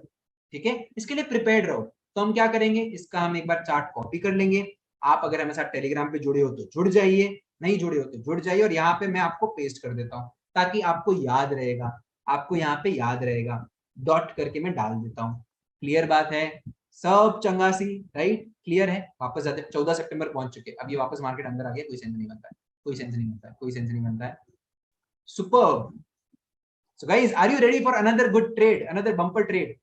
ठीक है। इसके लिए प्रिपेयर्ड रहो। तो हम क्या करेंगे, इसका हम एक बार चार्ट कॉपी कर लेंगे। आप अगर हमारे साथ टेलीग्राम पे जुड़े हो तो जुड़ जाइए, नहीं जुड़े हो तो जुड़ जाइए, और यहाँ पे मैं आपको पेस्ट कर देता हूँ ताकि आपको याद रहेगा, आपको यहाँ पे याद रहेगा, डॉट करके मैं डाल देता हूँ। क्लियर बात है? सब चंगासी, राइट, क्लियर है? वापस जाते, 14 सितंबर पहुंच चुके, अब ये वापस मार्केट अंदर आ गया, कोई सेंस नहीं बनता है, कोई सेंस नहीं बनता है, कोई सेंस नहीं बनता है। Super. So guys, are you ready for another good trade, another bumper trade?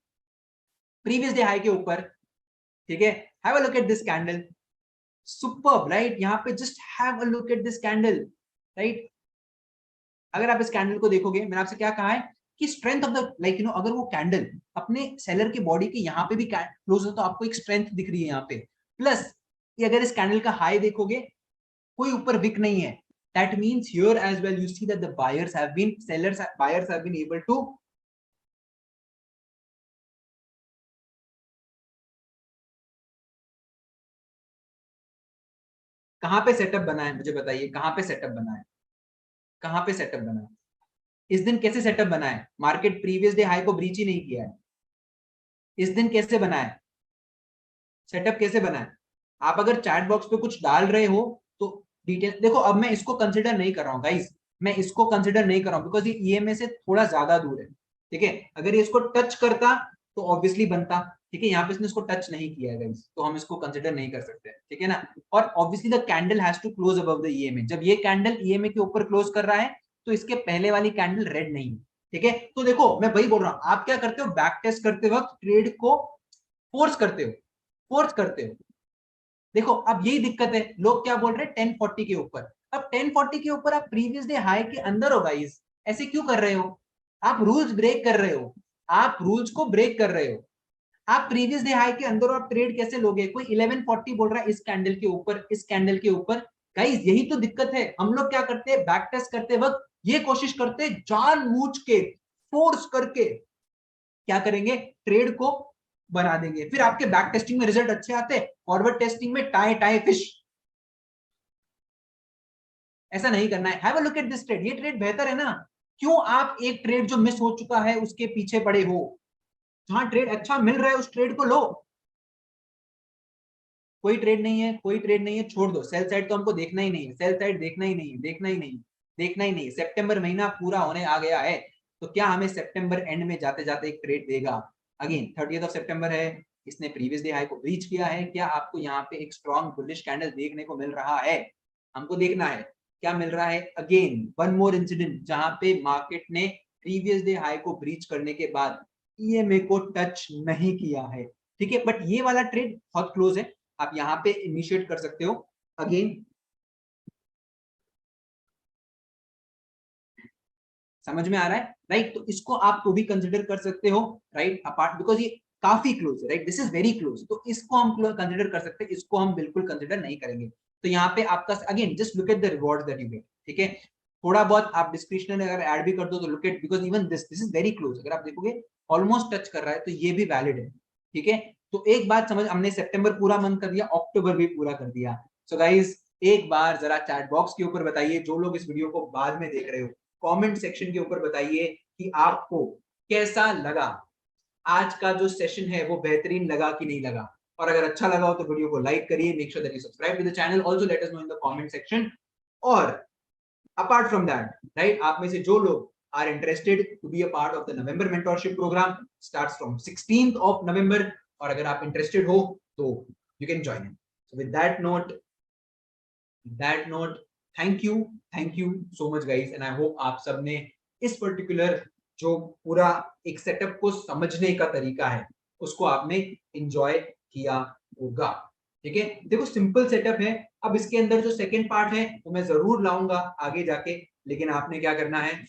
Previous day high के ऊपर, ठीक है। Have a look at this candle, superb, right. यहाँ पे just have a look at this candle, right. अगर आप इस candle को देखोगे, मैंने आपसे क्या कहा है कि strength of the, like you know, अगर वो कैंडल अपने सेलर के बॉडी के यहाँ पे भी क्लोज हो तो आपको एक स्ट्रेंथ दिख रही है यहाँ पे। प्लस अगर इस कैंडल का हाई देखोगे, कोई ऊपर विक नहीं है, that means here as well you see that the buyers have been able to कहां पे सेटअप बना है, मुझे बताइए कहां पे सेटअप बना है, कहां पे सेटअप बना है? इस दिन कैसे सेटअप बना है? मार्केट प्रीवियस डे हाई को ब्रीच ही नहीं किया है। इस दिन कैसे बना है सेटअप, कैसे बना है? आप अगर चैट बॉक्स पे कुछ डाल रहे हो तो डिटेल देखो। अब मैं इसको कंसिडर नहीं कर रहा हूँ गाइस, मैं इसको कंसिडर नहीं कर रहा हूँ बिकॉज ये ईएमए से थोड़ा ज्यादा दूर है, ठीक है। अगर ये इसको टच करता तो ऑब्वियसली बनता, ठीक है। यहाँ पे इसने इसको टच नहीं किया है गाइस, तो हम इसको कंसिडर नहीं कर सकते, ठीक है ना। और obviously the candle has to close above the EMA, जब ये कैंडल ईएमए के ऊपर क्लोज कर रहा है तो इसके पहले वाली कैंडल रेड नहीं है, ठीक है। तो देखो मैं वही बोल रहा हूं, आप क्या करते हो, बैक टेस्ट करते वक्त ट्रेड को फोर्स करते हो, फोर्स करते हो। देखो अब यही दिक्कत है, लोग क्या बोल रहे हैं 1040 के ऊपर, अब 1040 के ऊपर आप प्रीवियस डे हाई के अंदर हो गाइस, ऐसे क्यों कर रहे हो, आप रूल्स ब्रेक कर रहे हो, आप रूल्स को ब्रेक कर रहे हो। आप प्रीवियस डे हाई के अंदर आप ट्रेड कैसे लोगे, कोई 1140 बोल रहा है इस कैंडल के ऊपर, इस कैंडल के ऊपर। गाइस यही तो दिक्कत है, हम लोग क्या करते हैं बैक टेस्ट करते वक्त ये कोशिश करते हैं जानबूझ के फोर्स करके क्या करेंगे, ट्रेड को बना देंगे, फिर आपके बैक टेस्टिंग में रिजल्ट अच्छे आते हैं, फॉरवर्ड टेस्टिंग में टाई टाई फिश। ऐसा नहीं करना है। Have a look at this trade, ये ट्रेड बेहतर है ना, क्यों आप एक ट्रेड जो मिस हो चुका है उसके पीछे पड़े हो, जहां ट्रेड अच्छा मिल रहा है उस ट्रेड को लो। कोई ट्रेड नहीं है, कोई ट्रेड नहीं है, छोड़ दो, सेल साइड तो हमको देखना ही नहीं है, सेल साइड देखना ही नहीं है, देखना ही नहीं, देखना ही नहीं। सितंबर महीना पूरा होने आ गया है, तो क्या हमें सितंबर एंड में जाते जाते एक ट्रेड देगा, अगेन 30th ऑफ सितंबर है, इसने प्रीवियस डे हाई को ब्रीच किया है, क्या आपको यहाँ पे एक स्ट्रॉन्ग बुलिश कैंडल देखने को मिल रहा है, हमको देखना है क्या मिल रहा है। अगेन वन मोर इंसिडेंट जहां पे मार्केट ने प्रीवियस डे हाई को ब्रीच करने के बाद ईएमए को टच नहीं किया है, ठीक है। बट ये वाला ट्रेड बहुत क्लोज है, आप यहाँ पे इनिशिएट कर सकते हो। अगेन समझ में आ रहा है, राइट। तो इसको आप तो भी कंसिडर कर सकते हो, राइट, अपार्ट बिकॉज ये काफी क्लोज है, right, this is very close, तो इसको हम कंसिडर कर सकते हैं, इसको हम बिल्कुल कंसिडर नहीं करेंगे। तो यहाँ पे आपका again just look at the reward that you get, ठीक है। थोड़ा बहुत आप डिस्क्रिप्शन अगर ऐड भी कर दो तो look at, because even this is very close, अगर आप देखोगे ऑलमोस्ट टच कर रहा है तो ये भी वैलिड है, ठीक है। तो एक बात समझ, हमने सितंबर पूरा मंथ कर दिया, अक्टूबर भी पूरा कर दिया। सो गाइस एक बार जरा चैट बॉक्स के ऊपर बताइए, जो लोग इस वीडियो को बाद में देख रहे हो, कमेंट सेक्शन के ऊपर बताइए कि आपको कैसा लगा, आज का जो सेशन है वो बेहतरीन लगा कि नहीं लगा। और अगर अच्छा लगा हो तो वीडियो को लाइक करिए, make sure that you subscribe to the channel, also let us know in the comment section. और अपार्ट फ्रॉम दैट, राइट, आप में से जो लोग are interested to be a part of the November mentorship program, starts from 16th of November, और अगर आप interested हो तो you can join in. So with that note thank you so much guys, and I hope आप सबने इस particular जो पूरा एक सेटअप को समझने का तरीका है उसको आपने एंजॉय किया होगा, ठीक है। देखो सिंपल सेटअप है, अब इसके अंदर जो सेकंड पार्ट है वो मैं जरूर लाऊंगा आगे जाके, लेकिन आपने क्या करना है,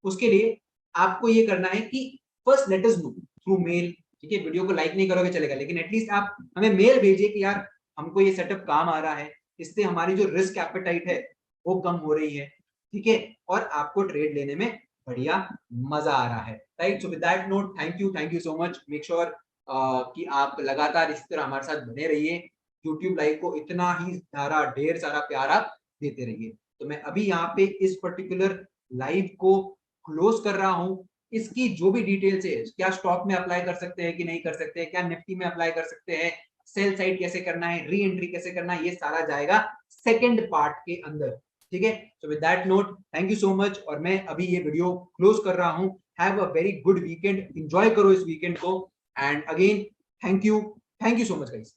उसके लिए आपको ये करना है कि first let us know through mail, ठीक है। वीडियो को लाइक नहीं करोगे चलेगा, लेकिन एटलीस्ट आप हमें मेल भेजिए कि यार हमको ये सेटअप काम आ रहा है, इससे हमारी जो रिस्क एपेटाइट है वो कम हो रही है, ठीक है, और आपको ट्रेड लेने में बढ़िया मजा आ रहा है, right. So with that note thank you so much, make sure कि आप लगातार इस तरह हमारे साथ बने रहिए, यूट्यूब लाइव को इतना ही सारा ढेर सारा प्यार आप देते रहिए। तो मैं अभी यहाँ पे इस पर्टिकुलर लाइव को क्लोज कर रहा हूँ, इसकी जो भी डिटेल्स है, क्या स्टॉक में अप्लाई कर सकते हैं कि नहीं कर सकते हैं, क्या निफ्टी में अप्लाई कर सकते हैं, सेल साइड कैसे करना है, री एंट्री कैसे करना है, ये सारा जाएगा सेकंड पार्ट के अंदर, ठीक है। सो with that note thank you so much, और मैं अभी ये वीडियो क्लोज कर रहा हूँ। Have a very good weekend, enjoy करो इस वीकेंड को, and again thank you so much guys.